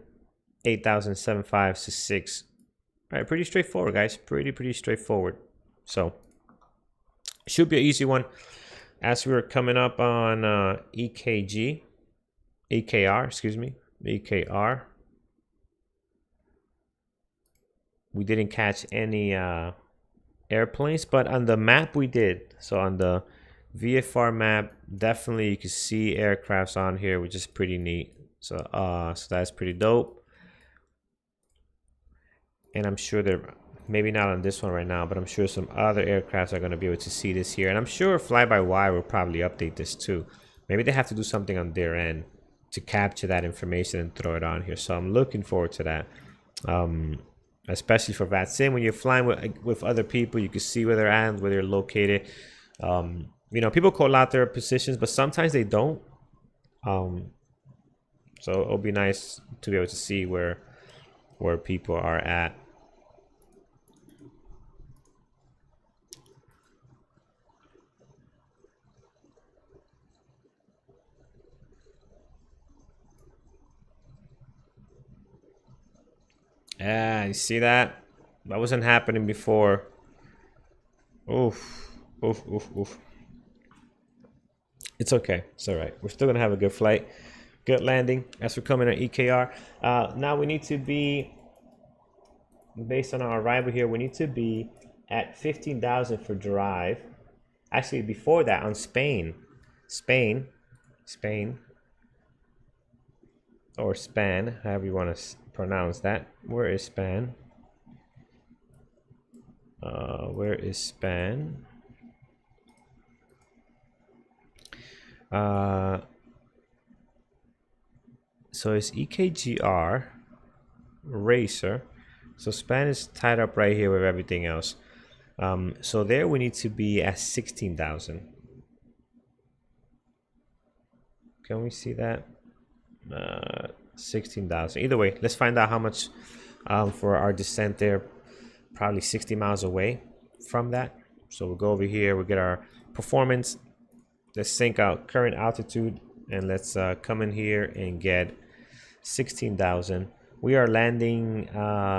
8,075 to 6. All right, pretty straightforward, guys. Pretty straightforward. So should be an easy one. As we were coming up on EKR, excuse me, EKR. We didn't catch any airplanes, but on the map we did. So on the VFR map, definitely you can see aircrafts on here, which is pretty neat. So so that's pretty dope. And I'm sure they're maybe not on this one right now, but I'm sure some other aircrafts are going to be able to see this here. And I'm sure fly-by-wire will probably update this too. Maybe they have to do something on their end to capture that information and throw it on here. So I'm looking forward to that. Especially for VATSIM, when you're flying with other people, you can see where they're at, where they're located. You know, people call out their positions, but sometimes they don't. So it'll be nice to be able to see where where people are at. Yeah, you see that? That wasn't happening before. Oof, oof, oof, oof. It's okay. It's all right. We're still gonna have a good flight, good landing as we're coming at EKR. Now we need to be, based on our arrival here, we need to be at 15,000 for drive. Actually, before that, on Spain, or Span, however you want to pronounce that. Where is Span? Where is Span? So it's EKGR Racer. So Span is tied up right here with everything else. So there we need to be at 16,000. Can we see that? 16,000. Either way, let's find out how much for our descent there. Probably 60 miles away from that. So we'll go over here, we'll get our performance. Let's sync out current altitude, and let's come in here and get 16,000. We are landing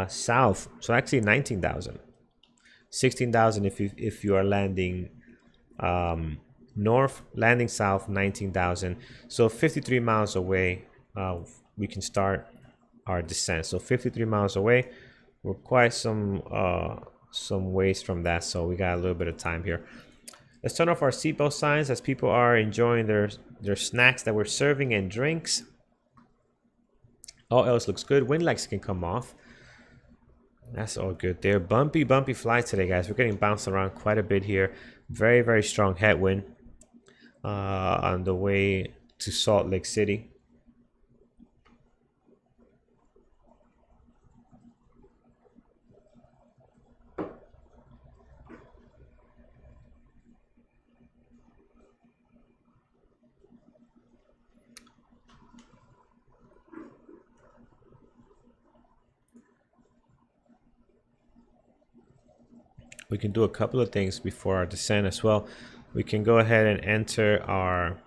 south, so actually 19,000. 16,000 if you are landing north, landing south 19,000. So 53 miles away, we can start our descent. So 53 miles away, we're quite some ways from that, so we got a little bit of time here. Let's turn off our seatbelt signs as people are enjoying their snacks that we're serving and drinks. All else looks good. Wind lights can come off. That's all good there. Bumpy flight today, guys. We're getting bounced around quite a bit here. Very strong headwind on the way to Salt Lake City. We can do a couple of things before our descent as well. We can go ahead and enter our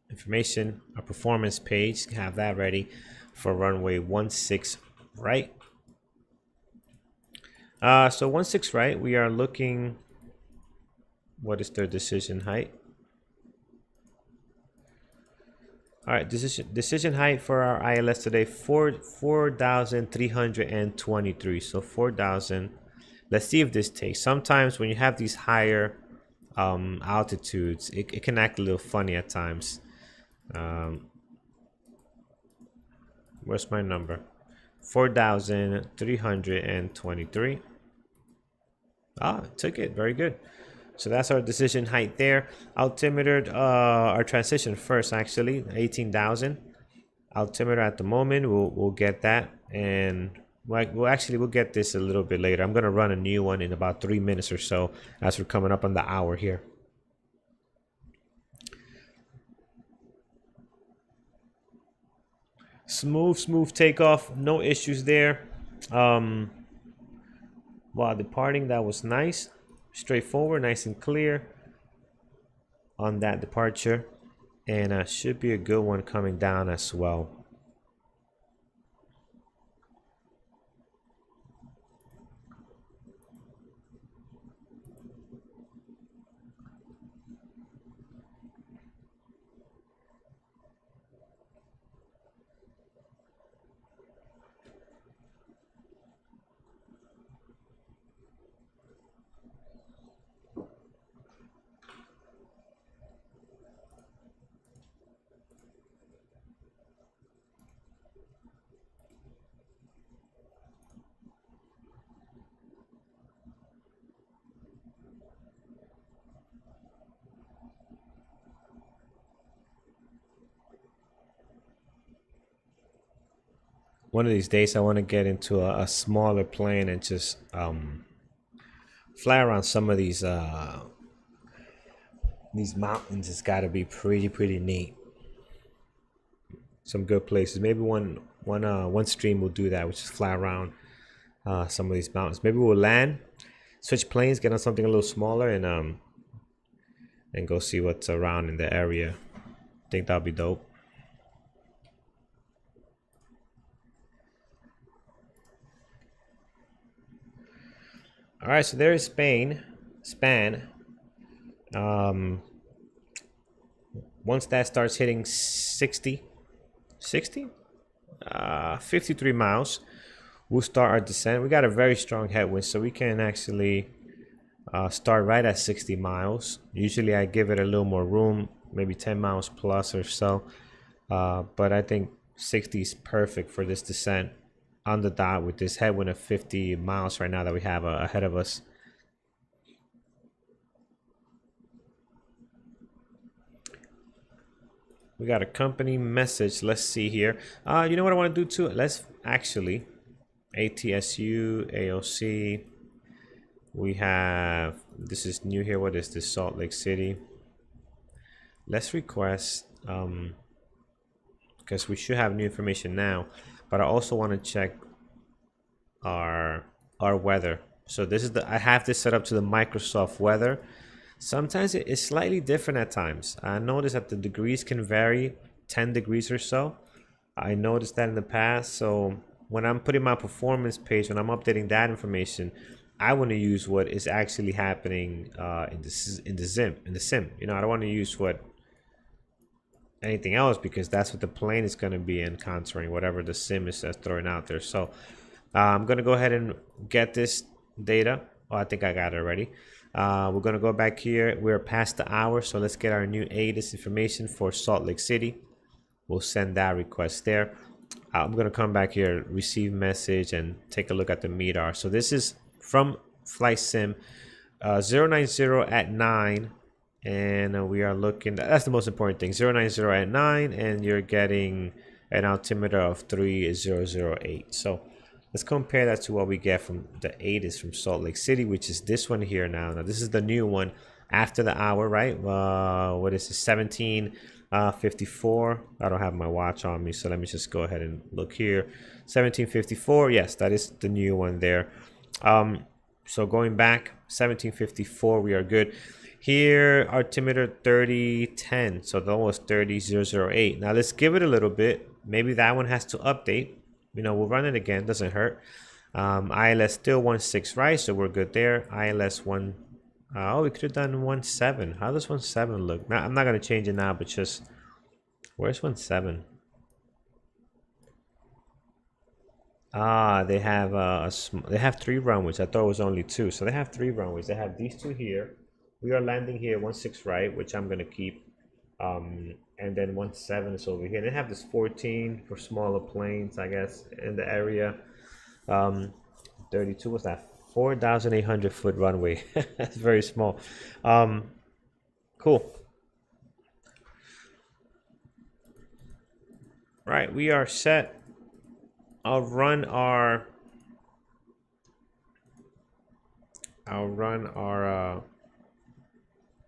information, our performance page, have that ready for runway 16 right. So 16 right, we are looking, what is their decision height? All right, decision height for our ILS today, 4,323. So 4,000. Let's see if this takes. Sometimes when you have these higher altitudes, it can act a little funny at times. Where's my number? 4,323. Ah, it took it. Very good. So that's our decision height there. Altimeter, our transition first, actually, 18,000. Altimeter at the moment, we'll get that. And we'll get this a little bit later. I'm gonna run a new one in about 3 minutes or so as we're coming up on the hour here. Smooth takeoff, no issues there. While departing, that was nice, straightforward, nice and clear on that departure, and should be a good one coming down as well. One of these days I want to get into a smaller plane and just fly around some of these mountains. It's got to be pretty neat. some good places. Maybe one stream will do that, which is fly around some of these mountains. Maybe we'll land, switch planes, get on something a little smaller, and go see what's around in the area. I think that'll be dope. All right, so there is span. Once that starts hitting 53 miles, we'll start our descent. We got a very strong headwind, so we can actually start right at 60 miles. Usually I give it a little more room, maybe 10 miles plus or so. But I think 60 is perfect for this descent on the dot with this headwind of 50 miles right now that we have ahead of us. We got a company message. Let's see here. You know what I want to do too? Let's actually ATSU, AOC. We have, this is new here. What is this? Salt Lake City. Let's request, because we should have new information now, but I also want to check our weather. So this is I have this set up to the Microsoft weather. Sometimes it is slightly different at times. I noticed that the degrees can vary 10 degrees or so. I noticed that in the past. So when I'm putting my performance page, when I'm updating that information, I want to use what is actually happening in the sim. You know, I don't want to use anything else, because that's what the plane is going to be encountering, whatever the sim is throwing out there. So I'm going to go ahead and get this data. Oh, I think I got it already. We're going to go back here. We're past the hour, so let's get our new ATIS information for Salt Lake City. We'll send that request there. I'm going to come back here, receive message, and take a look at the MEDAR. So this is from Flight Sim 090 at 9, and we are looking, that's the most important thing, 090 at 9, and you're getting an altimeter of 3008. So let's compare that to what we get from the ATIS from Salt Lake City, which is this one here now. Now this is the new one after the hour, right? What is it? 1754. I don't have my watch on me, so let me just go ahead and look here. 1754. Yes, that is the new one there. So going back 1754, we are good. Here, altimeter 3010, so that was 30008. Now let's give it a little bit. Maybe that one has to update. You know, we'll run it again, doesn't hurt. ILS still 1.6, right? So we're good there. ILS 1. Oh, we could have done 1.7. How does 1.7 look? Now, I'm not going to change it now, but just, where's 1.7? Ah, they have they have 3 runways. I thought it was only 2. So they have 3 runways. They have these 2 here. We are landing here 1.6 right, which I'm going to keep. And then 1.7 is over here. They have this 14 for smaller planes, I guess, in the area. 32 was that 4,800 foot runway. That's very small. Cool. Right, we are set. I'll run our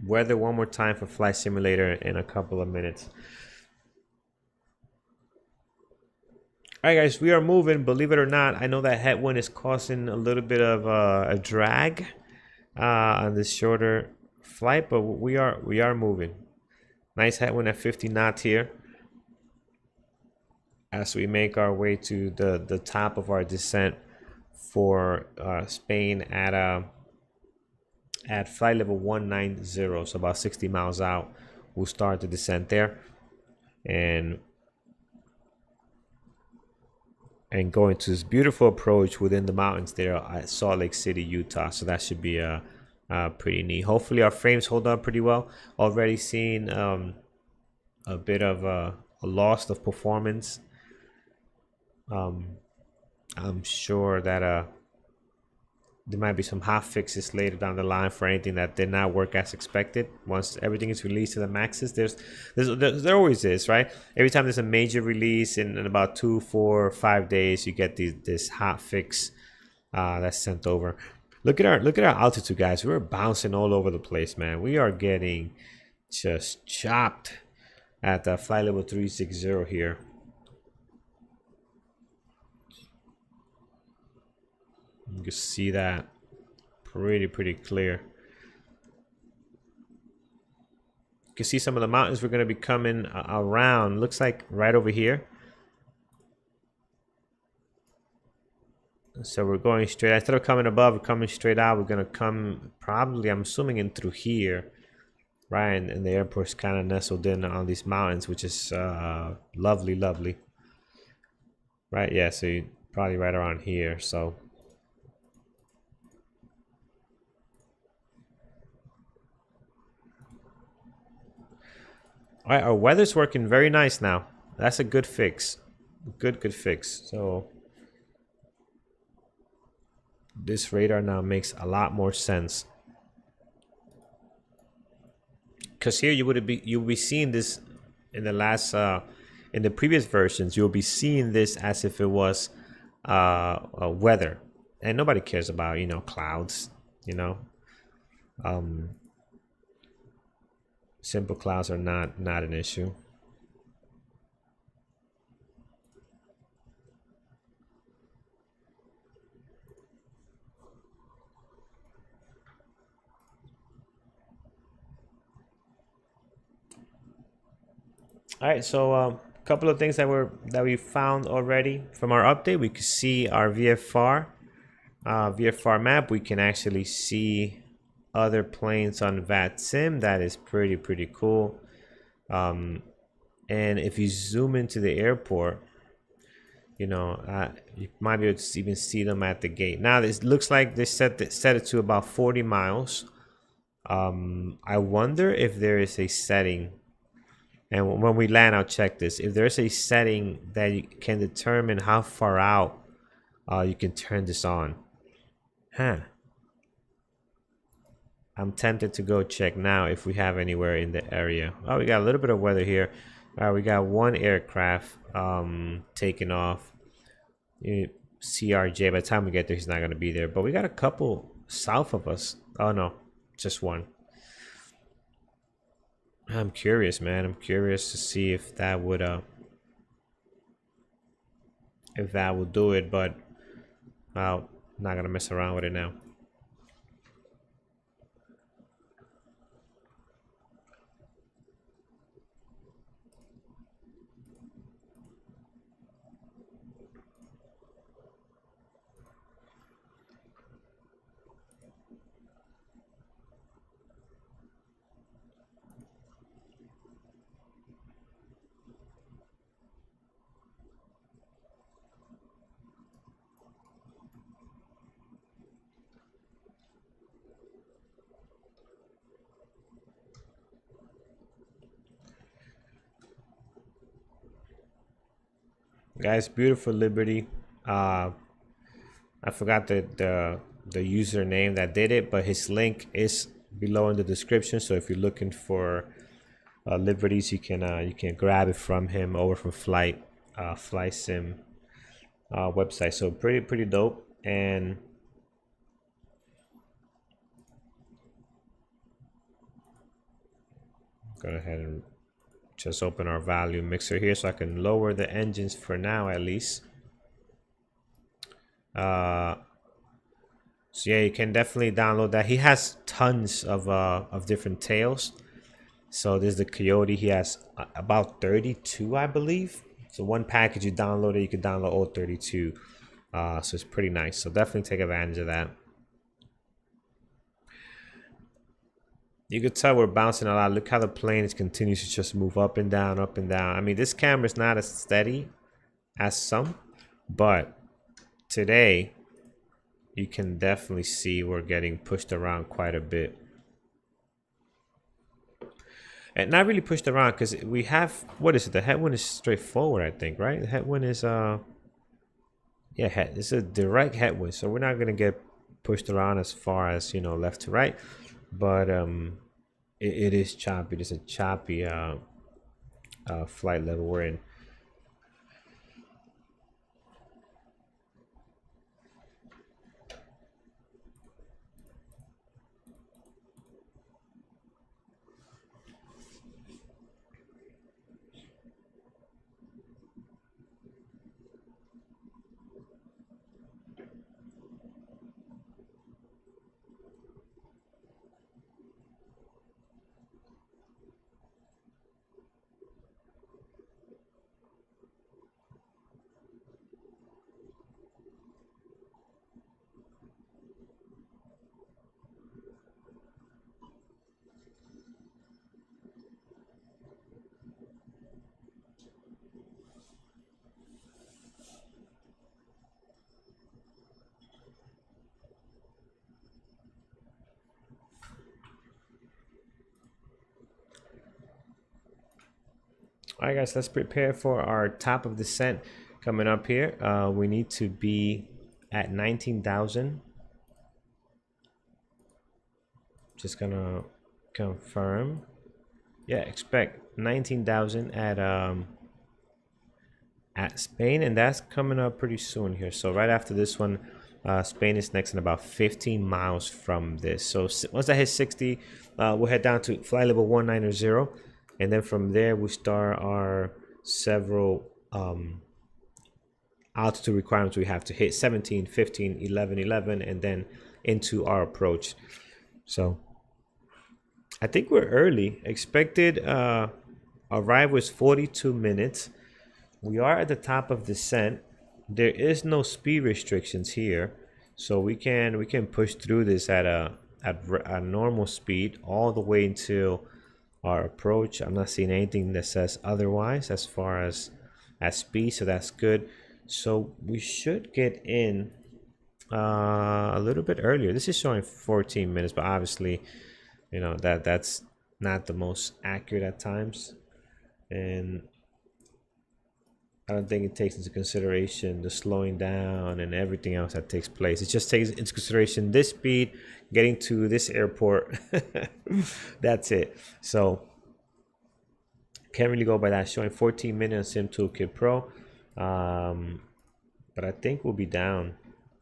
weather one more time for Flight Simulator in a couple of minutes. All right, guys, we are moving. Believe it or not, I know that headwind is causing a little bit of a drag on this shorter flight, but we are moving. Nice headwind at 50 knots here as we make our way to the top of our descent for Spain at flight level 190, so about 60 miles out. We'll start the descent there and go into this beautiful approach within the mountains there at Salt Lake City, Utah. So that should be pretty neat. Hopefully our frames hold up pretty well. Already seen a bit of a loss of performance. I'm sure that there might be some hot fixes later down the line for anything that did not work as expected. Once everything is released to the maxes, there always is, right? Every time there's a major release in about 2, 4, 5 days, you get this hot fix that's sent over. Look at our altitude, guys. We're bouncing all over the place, man. We are getting just chopped at flight level 360 here. You can see that pretty clear. You can see some of the mountains we're going to be coming around. Looks like right over here. So we're going straight. Instead of coming above, we're coming straight out. We're going to come probably, I'm assuming, in through here. Right, and the airport's kind of nestled in on these mountains, which is lovely. Right, yeah, so you're probably right around here, so. All right, our weather's working very nice now. That's a good fix. Good fix. So this radar now makes a lot more sense. Because here you'll be seeing this in the last in the previous versions. You'll be seeing this as if it was weather, and nobody cares about clouds. Simple clouds are not an issue. All right, so a couple of things that we found already from our update. We could see our VFR map. We can actually see other planes on VATSIM. That is pretty cool. And if you zoom into the airport, you might be able to even see them at the gate. Now this looks like they set it to about 40 miles. I wonder if there is a setting. And when we land, I'll check this. If there's a setting that you can determine how far out you can turn this on. I'm tempted to go check now if we have anywhere in the area. Oh, we got a little bit of weather here. All right, we got one aircraft taking off. CRJ, by the time we get there, he's not going to be there. But we got a couple south of us. Oh, no, just one. I'm curious, man. I'm curious to see if that would do it, but I'm not gonna mess around with it now. Guys, beautiful Liberty. I forgot the username that did it, but his link is below in the description. So if you're looking for Liberties, you can grab it from him over from Flight Sim website. So pretty dope. And go ahead and just open our volume mixer here so I can lower the engines for now at least. So yeah, you can definitely download that. He has tons of different tails. So there's the Coyote. He has about 32, I believe. So one package you download it, you can download all 32. So it's pretty nice. So definitely take advantage of that. You could tell we're bouncing a lot. Look how the plane continues to just move up and down, up and down. I mean, this camera is not as steady as some, but today you can definitely see we're getting pushed around quite a bit. And not really pushed around because we have, what is it? The headwind is straightforward, I think, right? The headwind is, yeah, it's a direct headwind. So we're not going to get pushed around as far as, left to right. But it is choppy. It's a choppy flight level we're in. All right, guys, let's prepare for our top of descent coming up here. We need to be at 19,000. Just gonna confirm. Yeah, expect 19,000 at Spain, and that's coming up pretty soon here. So right after this one, Spain is next in about 15 miles from this. So once that hits 60, we'll head down to flight level 190, and then from there we start our several altitude requirements we have to hit: 17, 15, 11, 11, and then into our approach. So I think we're early. Expected arrival is 42 minutes. We are at the top of descent. There is no speed restrictions here, so we can push through this at a normal speed all the way until our approach. I'm not seeing anything that says otherwise as far as speed, so that's good. So we should get in a little bit earlier. This is showing 14 minutes, but obviously, you know, that's not the most accurate at times, and I don't think it takes into consideration the slowing down and everything else that takes place. It just takes into consideration this speed, getting to this airport. That's it. So can't really go by that. Showing 14 minutes Sim Toolkit Pro. But I think we'll be down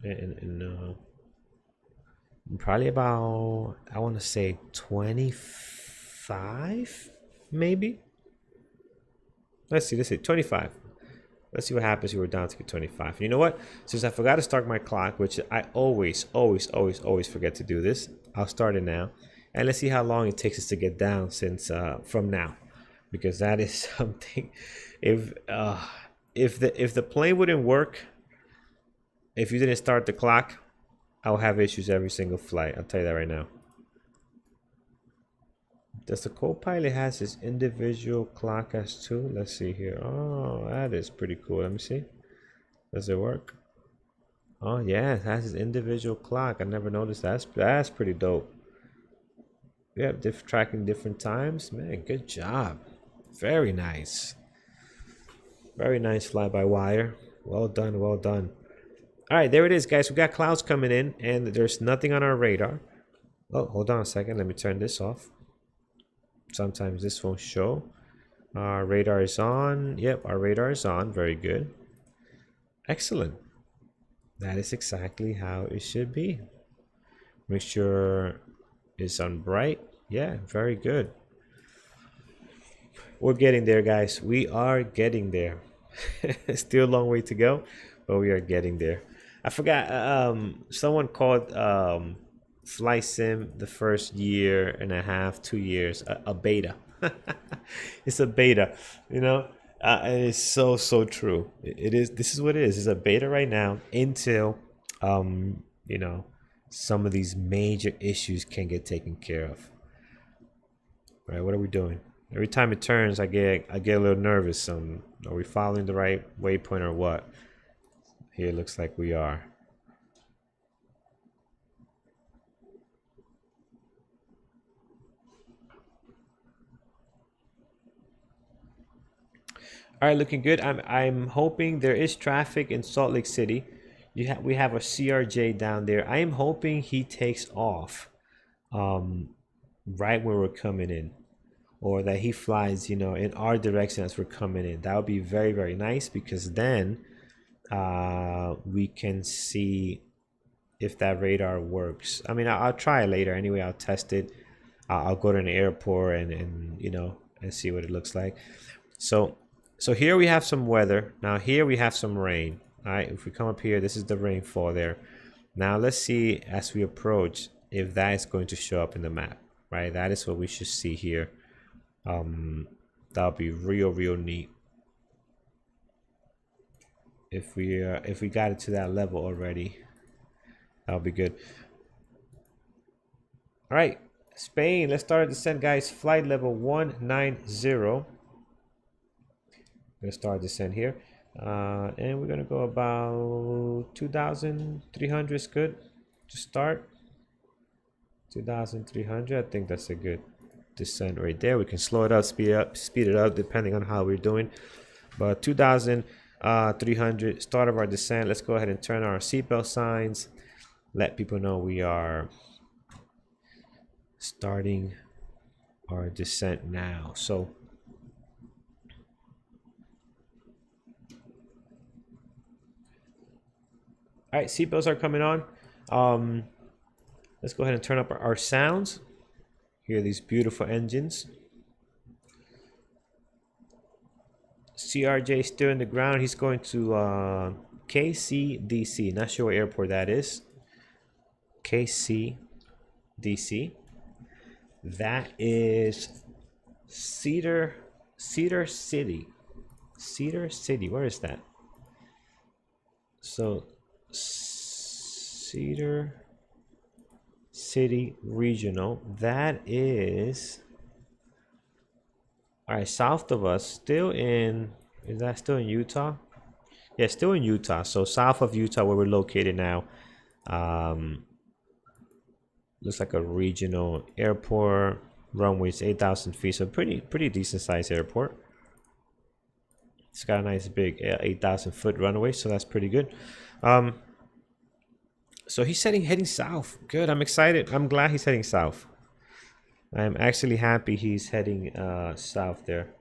in probably about, I want to say 25, maybe. Let's see 25. Let's see what happens if we're down to get 25. And you know what? Since I forgot to start my clock, which I always forget to do this, I'll start it now. And let's see how long it takes us to get down since from now, because that is something. If the plane wouldn't work, if you didn't start the clock, I'll have issues every single flight. I'll tell you that right now. Does the co-pilot has his individual clock as too? Let's see here. Oh, that is pretty cool. Let me see. Does it work? Oh yeah, it has his individual clock. I never noticed that. That's pretty dope. Yeah, tracking different times. Man, good job. Very nice. Very nice fly-by-wire. Well done, well done. All right, there it is, guys. We got clouds coming in, and there's nothing on our radar. Oh, hold on a second. Let me turn this off. Sometimes this won't show. Our radar is on. Yep, our radar is on. Very good. Excellent. That is exactly how it should be. Make sure it's on bright. Yeah, very good. We're getting there, guys. We are getting there. Still a long way to go, but we are getting there. I forgot, someone called Flight Sim the first year and a half, 2 years, a beta. It's a beta, you know, and it's so true. It is. This is what it is. It's a beta right now until, you know, some of these major issues can get taken care of. All right, what are we doing? Every time it turns, I get a little nervous. Are we following the right waypoint or what? Here it looks like we are. All right, looking good. I'm hoping there is traffic in Salt Lake City. We have a CRJ down there. I am hoping he takes off right when we're coming in, or that he flies, you know, in our direction as we're coming in. That would be very nice, because then we can see if that radar works. I mean, I'll try it later anyway. I'll test it. I'll go to an airport and you know, and see what it looks like. So here we have some weather. Now here we have some rain. All right, if we come up here, this is the rainfall there. Now let's see as we approach if that is going to show up in the map, right? That is what we should see here. That'll be real neat if we got it to that level already. That'll be good. All right, Spain, let's start our descent, guys. Flight level 190. Gonna start descent here, and we're gonna go about 2,300 is good to start. 2,300, I think that's a good descent right there. We can slow it up, speed it up, depending on how we're doing. But 2,300 start of our descent. Let's go ahead and turn our seatbelt signs. Let people know we are starting our descent now. So all right, seatbelts are coming on. Let's go ahead and turn up our sounds. Hear these beautiful engines. CRJ still in the ground. He's going to KCDC. Not sure what airport that is. KCDC. That is Cedar City. Cedar City. Where is that? So Cedar City Regional. That is, all right, south of us. Still in, is that still in Utah? Yeah, still in Utah. So south of Utah, where we're located now. Looks like a regional airport. Runway is 8,000 feet, so pretty decent sized airport. It's got a nice big 8,000 foot runway, so that's pretty good. So he's heading south. Good. I'm excited. I'm glad he's heading south. I'm actually happy he's heading south there.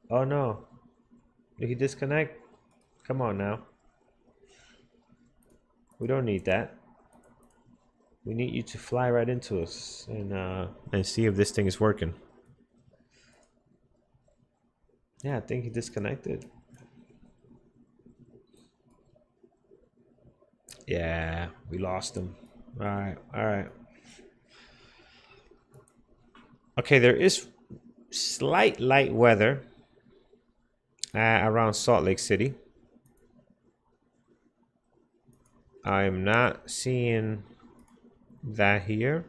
Oh no. Did he disconnect? Come on now. We don't need that. We need you to fly right into us and see if this thing is working. Yeah, I think he disconnected. Yeah, we lost him. All right. Okay, there is slight light weather around Salt Lake City. I'm not seeing that here.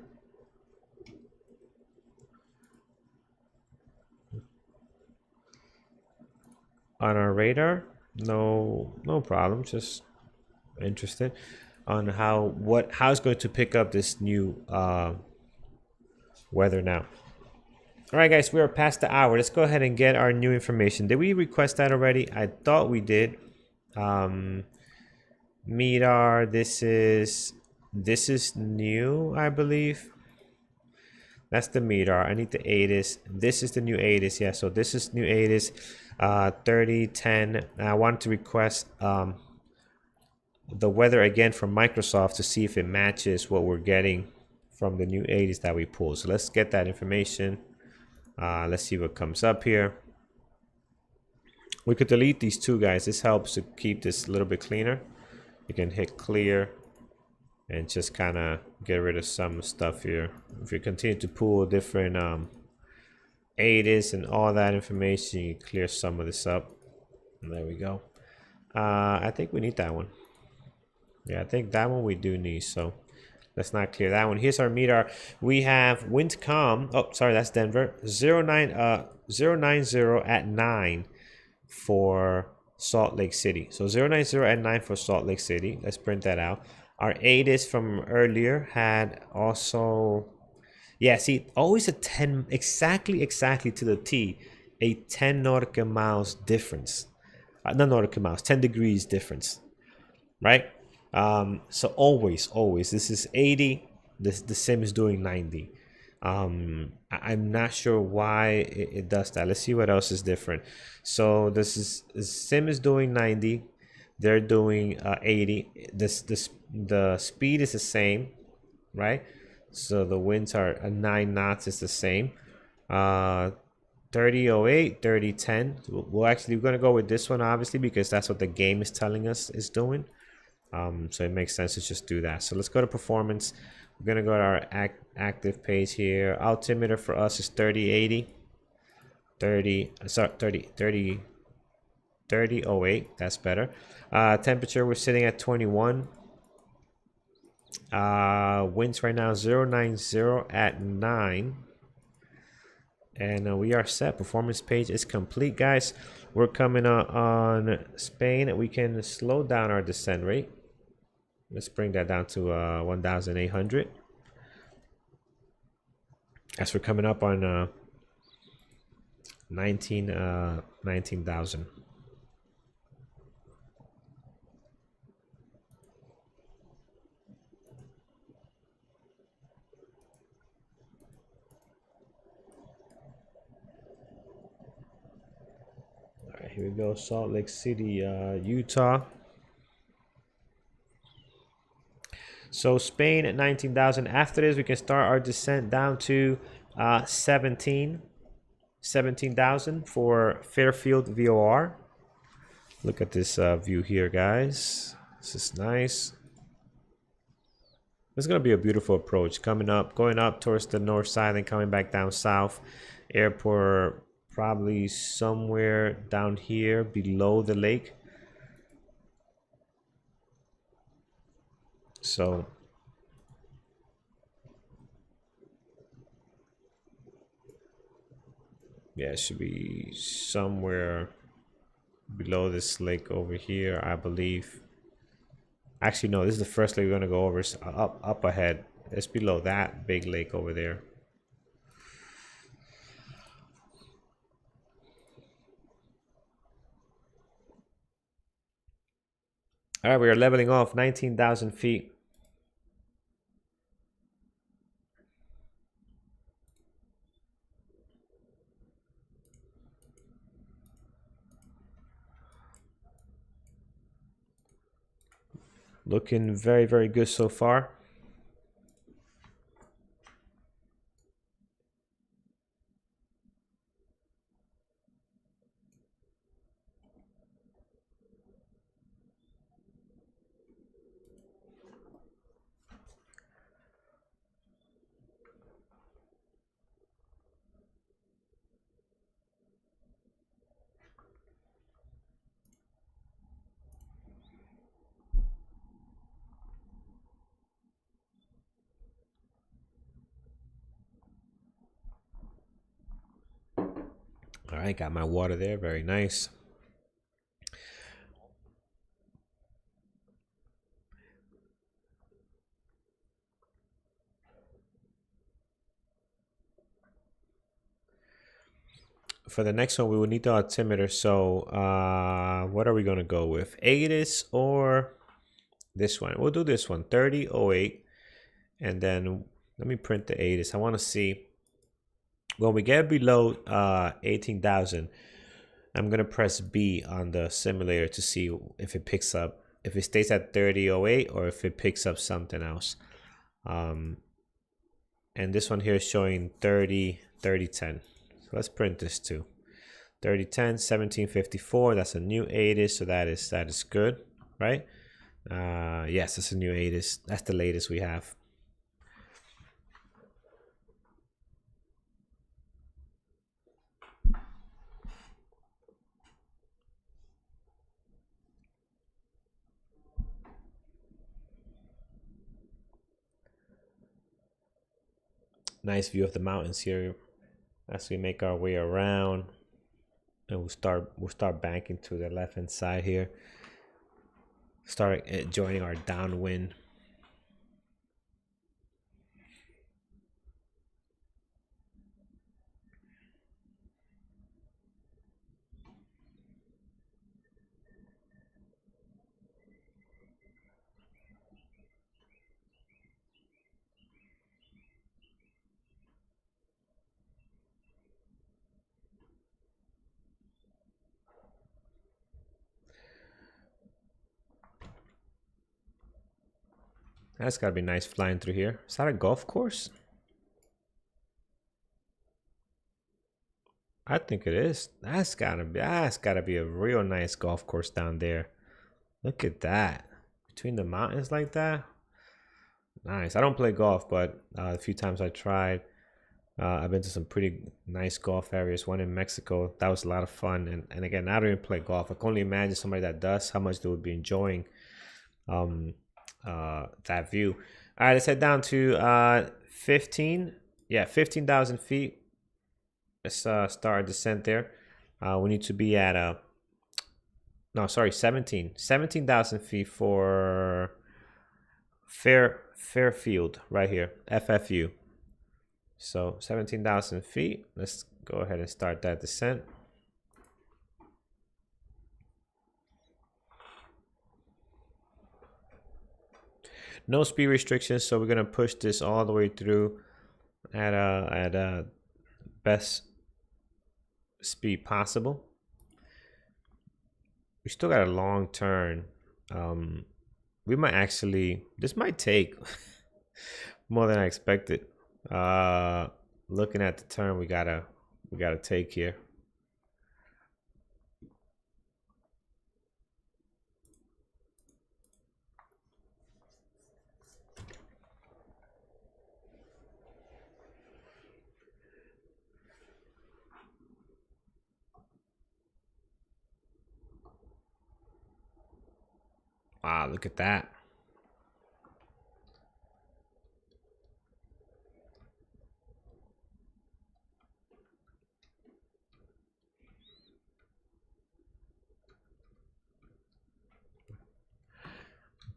On our radar, no problem. Just interested on how it's going to pick up this new weather now. All right, guys, we are past the hour. Let's go ahead and get our new information. Did we request that already? I thought we did. MEDAR, this is new, I believe. That's the MEDAR. I need the ATIS. This is the new ATIS. Yeah, so this is new ATIS 3010. I want to request the weather again from Microsoft to see if it matches what we're getting from the new ATIS that we pulled. So let's get that information. Let's see what comes up here. We could delete these two guys. This helps to keep this a little bit cleaner. You can hit clear and just kind of get rid of some stuff here. If you continue to pull different ATIS and all that information, you clear some of this up. And there we go. I think we need that one. Yeah, I think that one we do need. So let's not clear that one. Here's our MEDAR. We have Windcom. Oh, sorry, that's Denver. 090 at 9 for Salt Lake City. So 090 at 9 for Salt Lake City. Let's print that out. Our ATIS from earlier had also, yeah, see, always a 10, exactly to the T, a 10 nautical miles difference. Not nautical miles, 10 degrees difference, right? So always, this is 80, the sim is doing 90. I'm not sure why it does that. Let's see what else is different. So the sim is doing 90, they're doing 80. The speed is the same, right? So the winds are 9 knots is the same. 3008, 3010. We're gonna go with this one obviously because that's what the game is telling us is doing. So it makes sense to just do that. So let's go to performance. We're gonna go to our active page here. Altimeter for us is 3080. 3008. That's better. Temperature, we're sitting at 21. Winds right now 090 at 9. And we are set. Performance page is complete, guys. We're coming on Spain. We can slow down our descent rate. Let's bring that down to 1,800. As we're coming up on 19,000. All right, here we go. Salt Lake City, Utah. So Spain at 19,000. After this, we can start our descent down to 17,000 for Fairfield VOR. Look at this view here, guys. This is nice. It's gonna be a beautiful approach. Going up towards the north side and coming back down south. Airport probably somewhere down here below the lake. So yeah, it should be somewhere below this lake over here, I believe. Actually, no, this is the first lake we're gonna go over. It's up ahead. It's below that big lake over there. All right, we are leveling off 19,000 feet. Looking very, very good so far. All right, got my water there. Very nice. For the next one, we will need the altimeter. So what are we going to go with? ATIS or this one? We'll do this one, 3008. And then let me print the ATIS. I want to see when we get below 18,000. I'm going to press B on the simulator to see if it picks up, if it stays at 3008 or if it picks up something else. And this one here is showing 3010. So let's print this too. 3010, 1754. That's a new ATIS, so that is good, right? Yes, it's a new ATIS. That's the latest we have. Nice view of the mountains here as we make our way around, and we'll start banking to the left hand side here. Start joining our downwind. That's gotta be nice flying through here. Is that a golf course? I think it is. That's gotta be a real nice golf course down there. Look at that. Between the mountains like that. Nice. I don't play golf, but a few times I tried. I've been to some pretty nice golf areas. One in Mexico. That was a lot of fun. And again, I don't even play golf. I can only imagine somebody that does, how much they would be enjoying that view. All right, let's head down to 15,000 feet. Let's start our descent there. We need to be at 17,000 feet for Fairfield right here, FFU. So 17,000 feet. Let's go ahead and start that descent. No speed restrictions, so we're gonna push this all the way through at a best speed possible. We still got a long turn. We might actually, this might take more than I expected. Looking at the turn we gotta take here. Wow, look at that.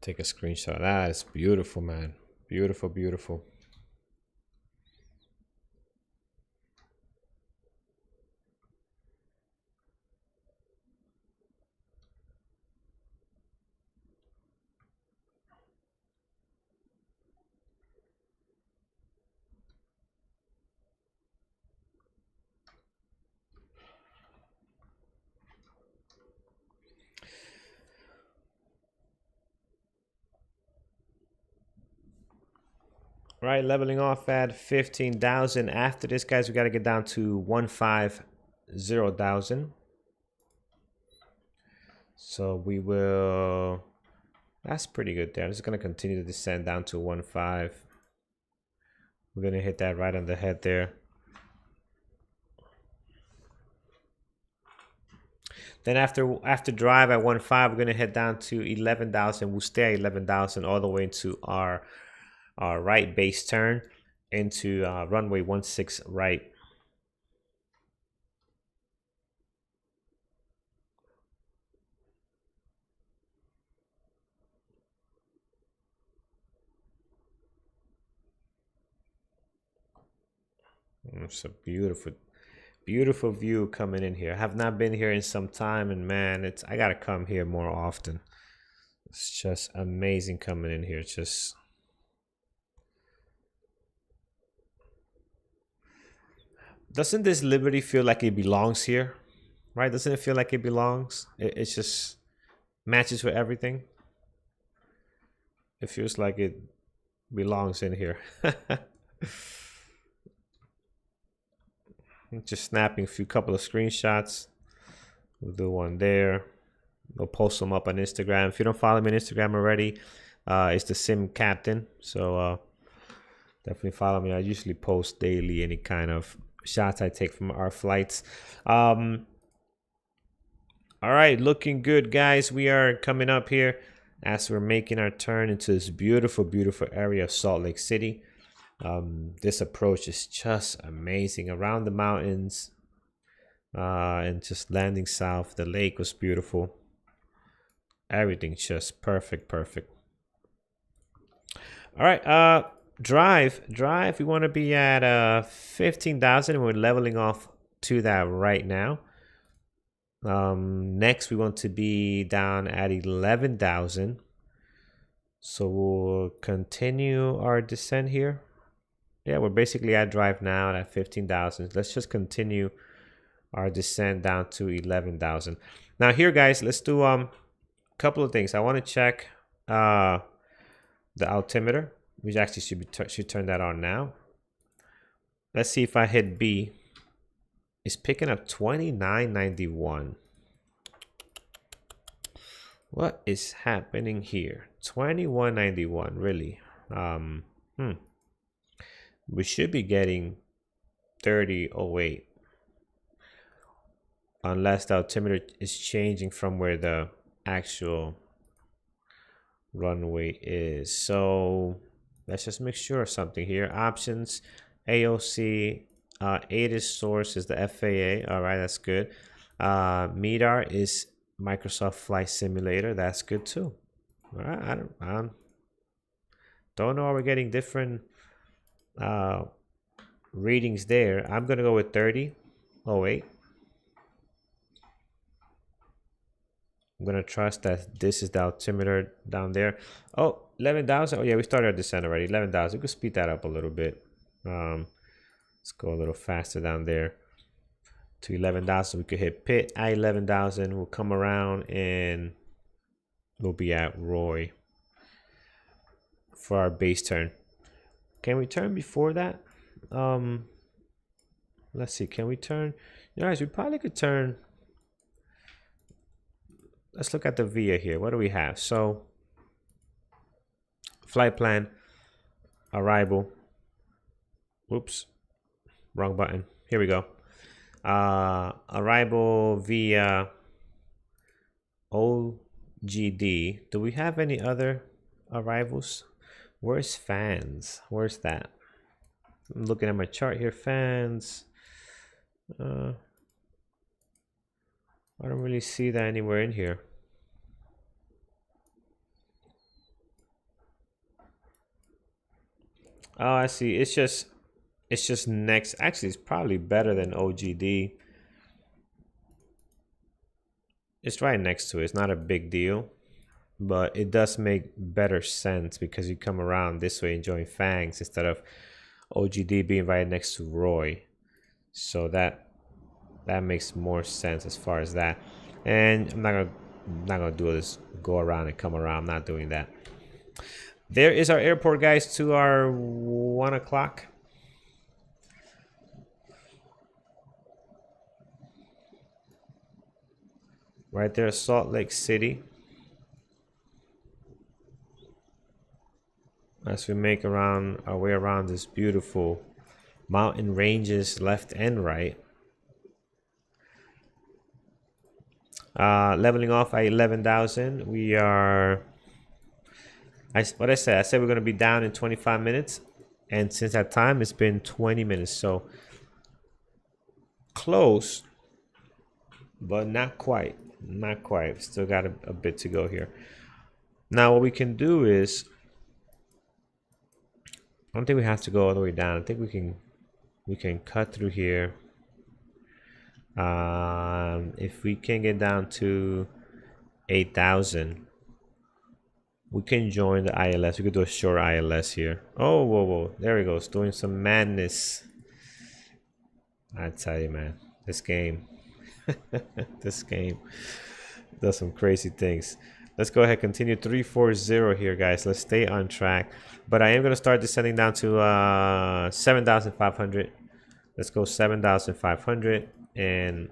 Take a screenshot of that. It's beautiful, man. Beautiful, beautiful. Right, leveling off at 15,000. After this, guys, we got to get down to 150,000. So we will, that's pretty good there. I'm just going to continue to descend down to 1.5. We're going to hit that right on the head there. Then after drive at 1.5, we're going to head down to 11,000. We'll stay at 11,000 all the way into our right base turn into runway 16 right. It's a beautiful, beautiful view coming in here. I have not been here in some time, and man, I gotta come here more often. It's just amazing coming in here. It's just, doesn't this Liberty feel like it belongs here? Right? Doesn't it feel like it belongs? It just matches with everything. It feels like it belongs in here. Just snapping a couple of screenshots. We'll do one there. We'll post them up on Instagram. If you don't follow me on Instagram already, it's the Sim Captain. So definitely follow me. I usually post daily any kind of shots I take from our flights. All right, looking good, guys. We are coming up here as we're making our turn into this beautiful, beautiful area of Salt Lake City. This approach is just amazing around the mountains and just landing south. The lake was beautiful. Everything's just perfect. All right, drive. We want to be at 15,000, and we're leveling off to that right now. Next, we want to be down at 11,000. So we'll continue our descent here. Yeah, we're basically at drive now at 15,000. Let's just continue our descent down to 11,000. Now here, guys, let's do a couple of things. I want to check the altimeter. We actually should turn that on now. Let's see if I hit B. It's picking up 2991. What is happening here? 2191, really? We should be getting 3008. Unless the altimeter is changing from where the actual runway is. So let's just make sure of something here. Options, AOC, ATIS source is the FAA. All right, that's good. MEDAR is Microsoft Flight Simulator. That's good too. All right, Don't know why we're getting different readings there. I'm gonna go with 30. Oh wait, I'm gonna trust that this is the altimeter down there. Oh, 11,000. Oh yeah, we started our descent already. 11,000. We could speed that up a little bit. Let's go a little faster down there to 11,000. We could hit pit at 11,000. We'll come around and we'll be at Roy for our base turn. Can we turn before that? Let's see. Can we turn? Guys, we probably could turn. Let's look at the VIA here. What do we have? So, flight plan, arrival. Whoops, wrong button. Here we go. Arrival via OGD. Do we have any other arrivals? Where's fans? Where's that? I'm looking at my chart here. Fans. I don't really see that anywhere in here. Oh, I see. It's just next. Actually, it's probably better than OGD. It's right next to it. It's not a big deal, but it does make better sense because you come around this way enjoying Fangs instead of OGD being right next to Roy. So that makes more sense as far as that. And I'm not gonna do this go around and come around. I'm not doing that. There is our airport, guys, to our 1 o'clock. Right there, Salt Lake City. As we make our way around this beautiful mountain ranges left and right. Leveling off at 11,000. We are, what I said we're going to be down in 25 minutes. And since that time, it's been 20 minutes. So close, but not quite. Not quite. Still got a bit to go here. Now, what we can do is, I don't think we have to go all the way down. I think we can cut through here. If we can get down to 8,000, we can join the ILS. We could do a short ILS here. Oh, whoa, whoa. There we go. It's doing some madness. I tell you, man, this game, this game does some crazy things. Let's go ahead, continue 340 here, guys. Let's stay on track. But I am going to start descending down to 7,500. Let's go 7,500. And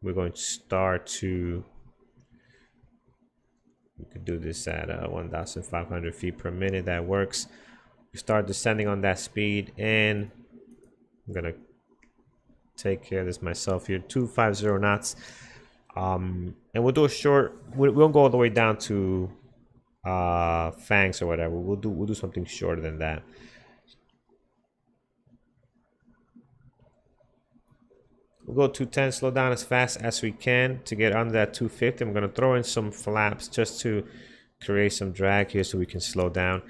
we're going to start to, we could do this at 1,500 feet per minute. That works. We start descending on that speed. And I'm going to take care of this myself here. 250 knots. And we'll do a short, we won't go all the way down to Fangs or whatever. We'll do something shorter than that. We'll go 210, slow down as fast as we can to get under that 250. I'm going to throw in some flaps just to create some drag here so we can slow down.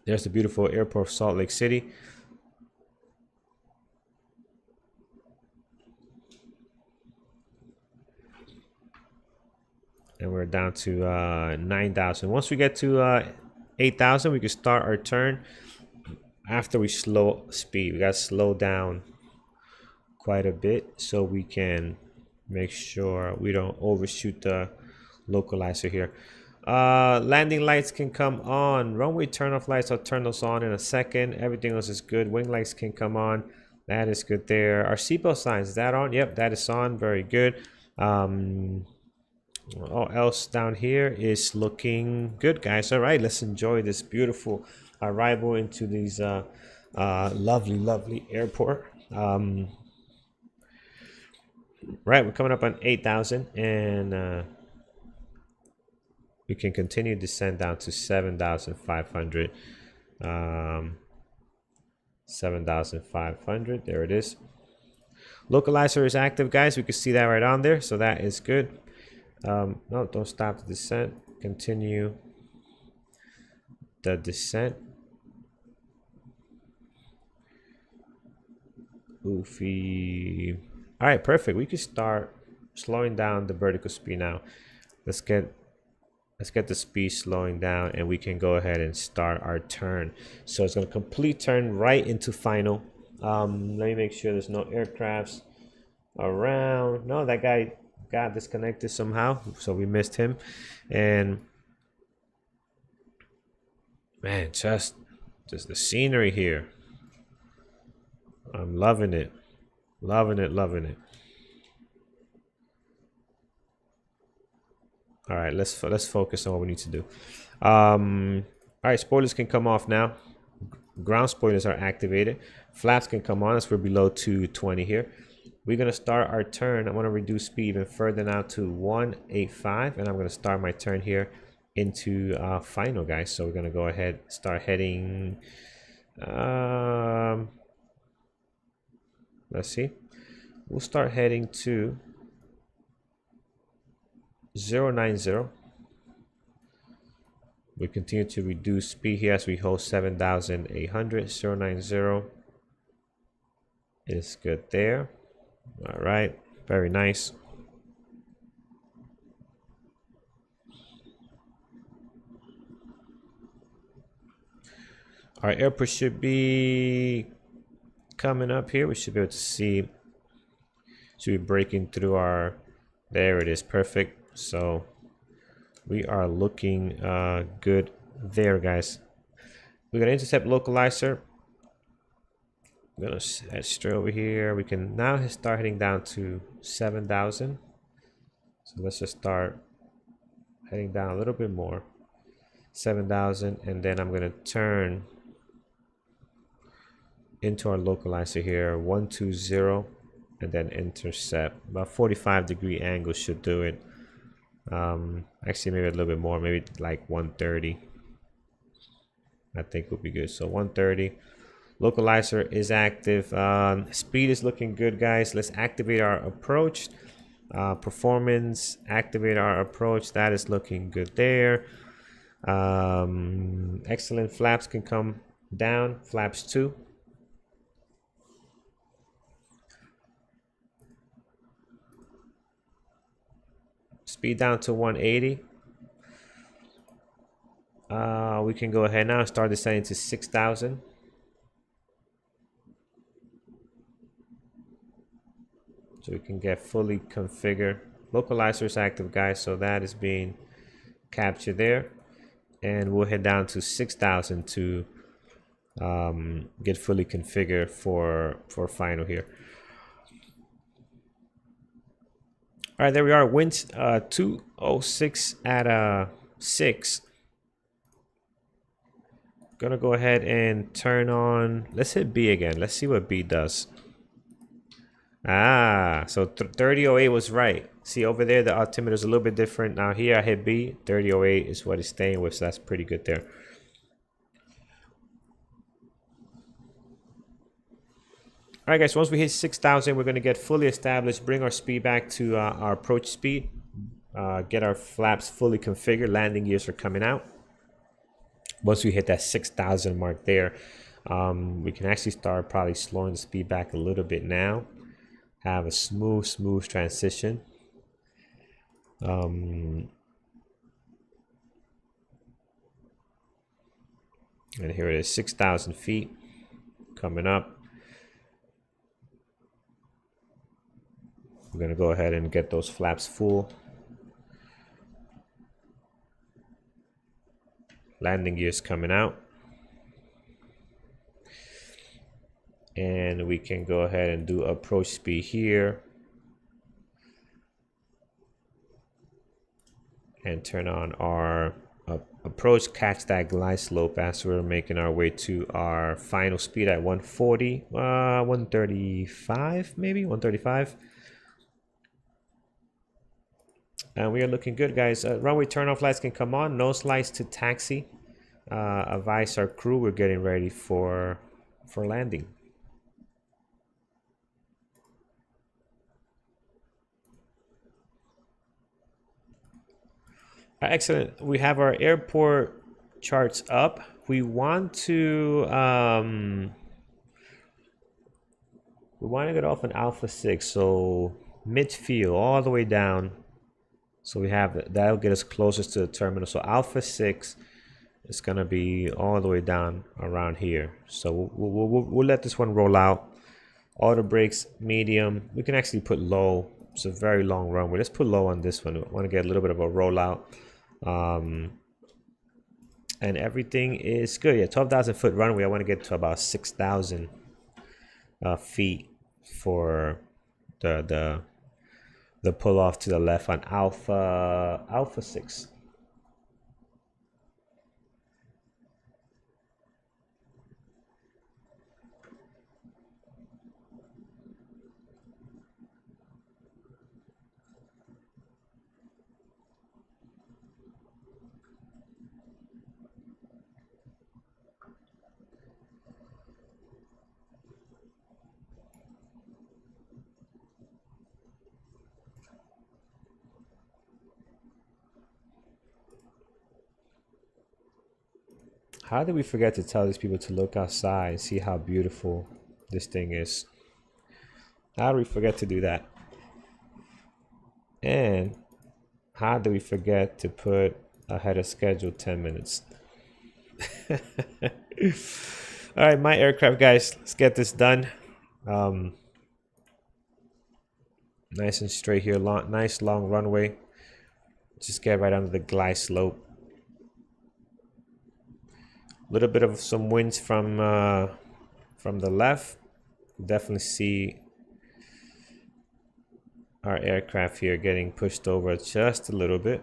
There's the beautiful airport of Salt Lake City. And we're down to 9,000. Once we get to 8,000, we can start our turn. After we slow speed, we got to slow down quite a bit so we can make sure we don't overshoot the localizer here. Landing lights can come on. Runway turn-off lights, I'll turn those on in a second. Everything else is good. Wing lights can come on. That is good there. Our seatbelt signs, is that on? Yep, that is on. Very good. All else down here is looking good, guys. All right, let's enjoy this beautiful arrival into these lovely airport. Right, we're coming up on 8,000, and we can continue to descend down to 7,500. 7,500. There it is. Localizer is active, guys. We can see that right on there, so that is good. No, don't stop the descent. Continue the descent. Oofy. All right, perfect. We can start slowing down the vertical speed now. Let's get the speed slowing down, and we can go ahead and start our turn. So it's going to complete turn right into final. Let me make sure there's no aircrafts around. No, that guy got disconnected somehow, so we missed him. And man, just the scenery here. I'm loving it. Loving it, loving it. All right, let's focus on what we need to do. All right, spoilers can come off now. Ground spoilers are activated. Flaps can come on as we're below 220 here. We're gonna start our turn. I want to reduce speed even further now to 185, and I'm gonna start my turn here into final, guys. So we're gonna go ahead, start heading. Let's see. We'll start heading to 090. We continue to reduce speed here as we hold 7,800. 090 is good there. All right, very nice. Our airport should be coming up here. We should be able to see, should be breaking through our, there it is, perfect. So we are looking good there, guys. We're gonna intercept localizer. I'm gonna head straight over here. We can now start heading down to 7,000. So let's just start heading down a little bit more. 7,000, and then I'm gonna turn into our localizer here, 120, and then intercept. About 45-degree angle should do it. Actually, maybe a little bit more, maybe like 130. I think will be good. So 130. Localizer is active. Speed is looking good, guys. Let's activate our approach. Performance, activate our approach. That is looking good there. Excellent. Flaps can come down. Flaps 2. Speed down to 180. We can go ahead now and start descending to 6,000. So we can get fully configured. Localizer is active, guys, so that is being captured there. And we'll head down to 6,000 to get fully configured for final here. All right, there we are. Winds 206 at 6. Gonna go ahead and turn on. Let's hit B again. Let's see what B does. Ah, so 3008 was right. See over there, the altimeter is a little bit different. Now here I hit B. 3008 is what it's staying with, so that's pretty good there. All right, guys, once we hit 6,000, we're going to get fully established, bring our speed back to our approach speed, get our flaps fully configured. Landing gears are coming out. Once we hit that 6,000 mark there, we can actually start probably slowing the speed back a little bit now. Have a smooth transition. And here it is, 6,000 feet coming up. We're going to go ahead and get those flaps full. Landing gears coming out. And we can go ahead and do approach speed here. And turn on our approach, catch that glide slope as we're making our way to our final speed at 140, 135, maybe 135. And we are looking good, guys. Runway turnoff lights can come on. Nose lights to taxi. Advise our crew we're getting ready for landing. Excellent. We have our airport charts up. we want to get off an Alpha 6, so midfield all the way down. So we have that'll get us closest to the terminal. So Alpha 6 is gonna be all the way down around here. So we'll let this one roll out. Auto brakes, medium. We can actually put low. It's a very long runway. Let's put low on this one. We want to get a little bit of a rollout. And everything is good. Yeah, 12,000 foot runway. I want to get to about 6,000 feet for the pull off to the left on Alpha 6. How did we forget to tell these people to look outside and see how beautiful this thing is? How did we forget to do that? And how did we forget to put ahead of schedule 10 minutes? All right, my aircraft, guys, let's get this done. Nice and straight here, nice long runway. Just get right under the glide slope. A little bit of some winds from the left. Definitely see our aircraft here getting pushed over just a little bit.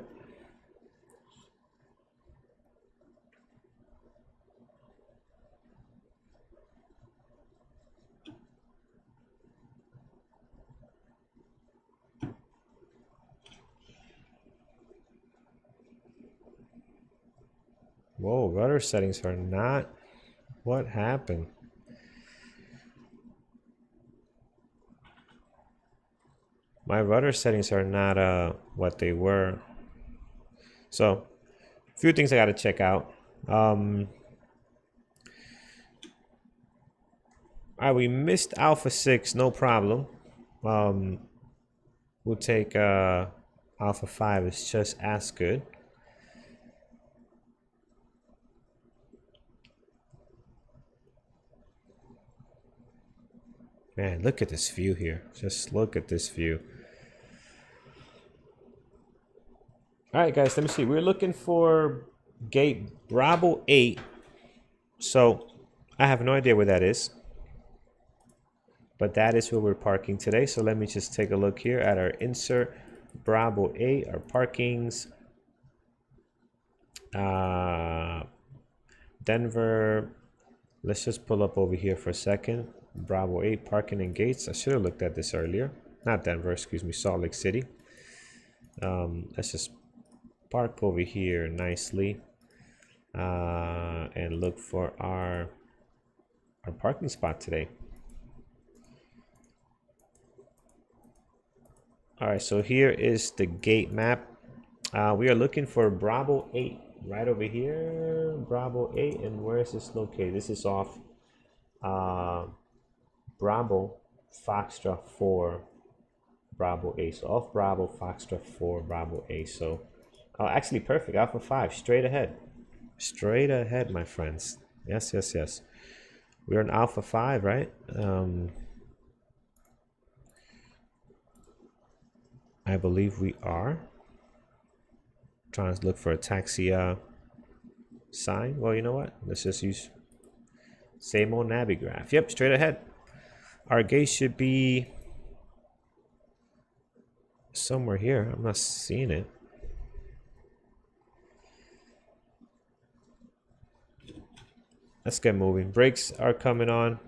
Whoa, rudder settings are not. What happened? My rudder settings are not what they were. So, a few things I got to check out. All right, we missed Alpha 6, no problem. We'll take Alpha 5, it's just as good. Man, look at this view here. Just look at this view. All right, guys, let me see. We're looking for gate Bravo 8. So I have no idea where that is. But that is where we're parking today. So let me just take a look here at our insert Bravo 8, our parkings. Denver. Let's just pull up over here for a second. Bravo 8 parking and gates. I should have looked at this earlier. Not Denver, excuse me, Salt Lake City. Let's just park over here nicely and look for our parking spot today. All right, so here is the gate map. We are looking for Bravo 8 right over here. Bravo 8, and where is this located? This is off Bravo Foxtrot 4 Bravo 8. So off Bravo Foxtrot 4 Bravo 8. So actually perfect. Alpha 5 straight ahead. Straight ahead, my friends. Yes, yes, yes. We're in Alpha 5, right? I believe we are. Trying to look for a taxi sign. Well, you know what? Let's just use same old Navigraph. Yep, straight ahead. Our gate should be somewhere here. I'm not seeing it. Let's get moving. Brakes are coming on.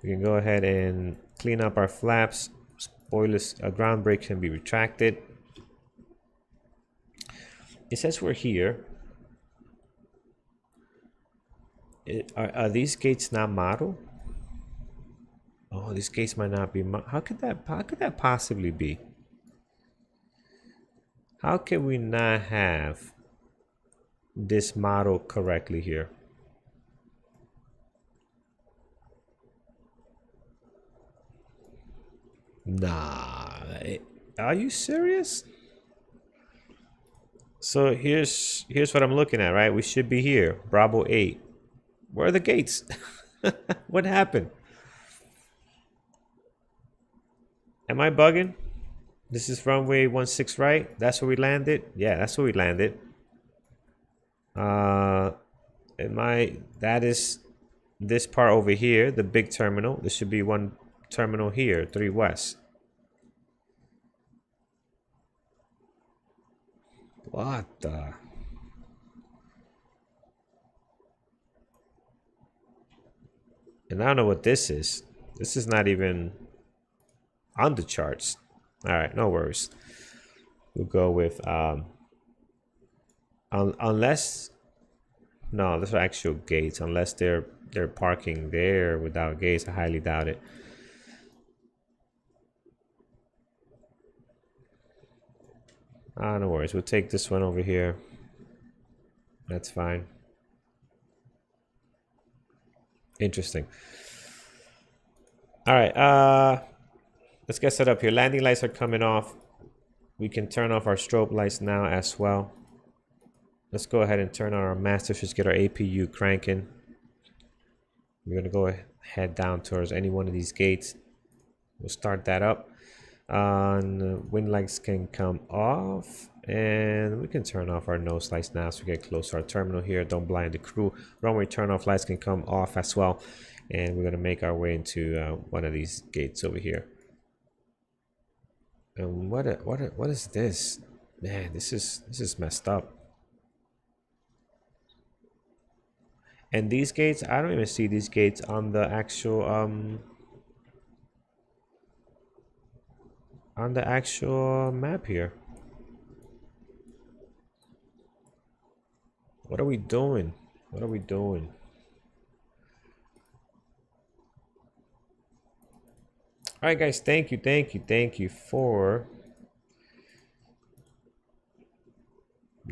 We can go ahead and clean up our flaps. Spoilers, ground brake can be retracted. It says we're here. Are these gates not model? Oh, these gates might not be. How could that possibly be? How can we not have this model correctly here? Nah, are you serious? So here's what I'm looking at, right? We should be here. Bravo 8. Where are the gates? What happened? Am I bugging? This is runway 16, right? That's where we landed? Yeah, that's where we landed. That is this part over here, the big terminal. There should be one terminal here, 3 West. What the? And I don't know what this is. This is not even on the charts. All right, no worries. We'll go with unless no, those are actual gates. Unless they're parking there without gates, I highly doubt it. No worries. We'll take this one over here. That's fine. Interesting. All right. Let's get set up here. Landing lights are coming off. We can turn off our strobe lights now as well. Let's go ahead and turn on our master switch, get our APU cranking. We're gonna go head down towards any one of these gates. We'll start that up. Wind lights can come off, and we can turn off our nose lights now so we get close to our terminal here. Don't blind the crew. Runway turn off lights can come off as well, and we're gonna make our way into one of these gates over here. And what is this? Man, this is messed up. And these gates, I don't even see these gates on the actual map here. What are we doing? What are we doing? All right, guys, thank you for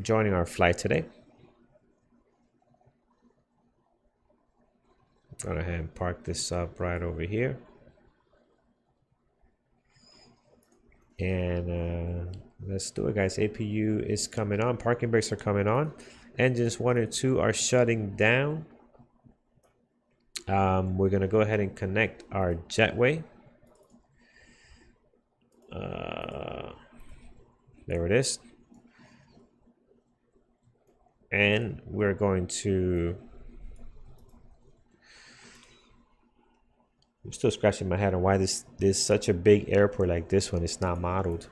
joining our flight today. Go ahead and park this up right over here. And let's do it, guys. APU is coming on. Parking brakes are coming on. Engines 1 and 2 are shutting down. We're going to go ahead and connect our jetway. There it is. And we're going to... I'm still scratching my head on why this such a big airport like this one is not modeled.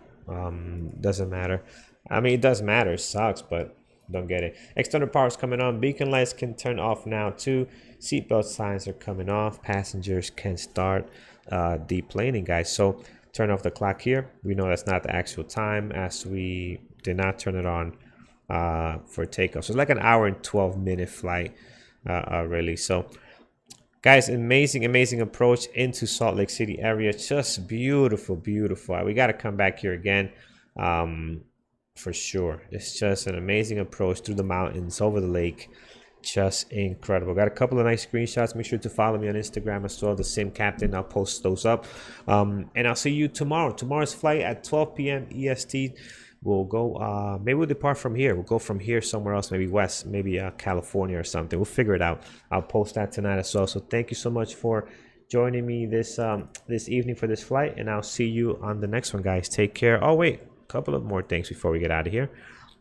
Doesn't matter. I mean, it does matter. It sucks, but don't get it. External power is coming on. Beacon lights can turn off now too. Seatbelt signs are coming off. Passengers can start deplaning, guys. So turn off the clock here. We know that's not the actual time, as we did not turn it on for takeoff. So it's like an hour and 12-minute flight, really. So, guys, amazing approach into Salt Lake City area. Just beautiful. We got to come back here again, for sure. It's just an amazing approach through the mountains, over the lake. Just incredible. Got a couple of nice screenshots. Make sure to follow me on Instagram as well, the Sim Captain. I'll post those up. And I'll see you tomorrow. Tomorrow's flight at 12 p.m. EST. We'll go, maybe we'll depart from here. We'll go from here somewhere else, maybe west, maybe California or something. We'll figure it out. I'll post that tonight as well. So thank you so much for joining me this evening for this flight, and I'll see you on the next one, guys. Take care. Oh, wait, a couple of more things before we get out of here.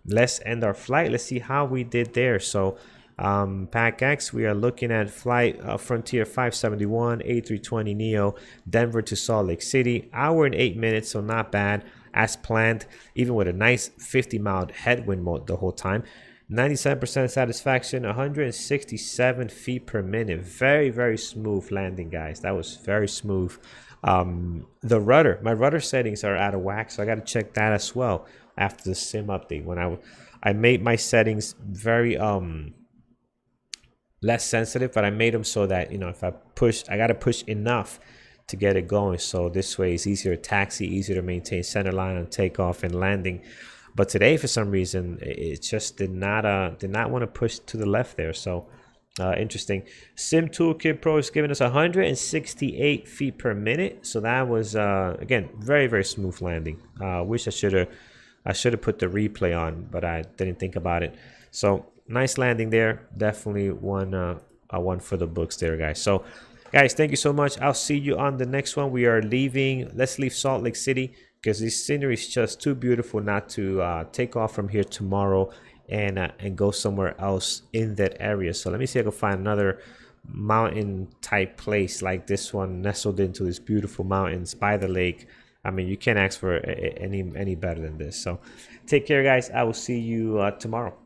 Let's end our flight. Let's see how we did there. So PacX, we are looking at flight Frontier 571 A320NEO Denver to Salt Lake City, hour and 8 minutes, so not bad, as planned, even with a nice 50-mile headwind mode the whole time. 97% satisfaction, 167 feet per minute. Very smooth landing, guys. That was very smooth. The rudder, my rudder settings are out of whack, so I got to check that as well after the sim update. When I made my settings very less sensitive, but I made them so that, you know, if I push, I got to push enough to get it going. So this way it's easier to taxi, easier to maintain center line on takeoff and landing. But today, for some reason, it just did not want to push to the left there. So Interesting. Sim Toolkit Pro is giving us 168 feet per minute. So that was again very, very smooth landing. Wish I should have put the replay on, but I didn't think about it. So nice landing there. Definitely one for the books there, guys. So guys, thank you so much. I'll see you on the next one. We are leaving. Let's leave Salt Lake City because this scenery is just too beautiful not to take off from here tomorrow and go somewhere else in that area. So let me see if I can find another mountain type place like this one, nestled into this beautiful mountains by the lake. I mean, you can't ask for any better than this. So take care, guys. I will see you tomorrow.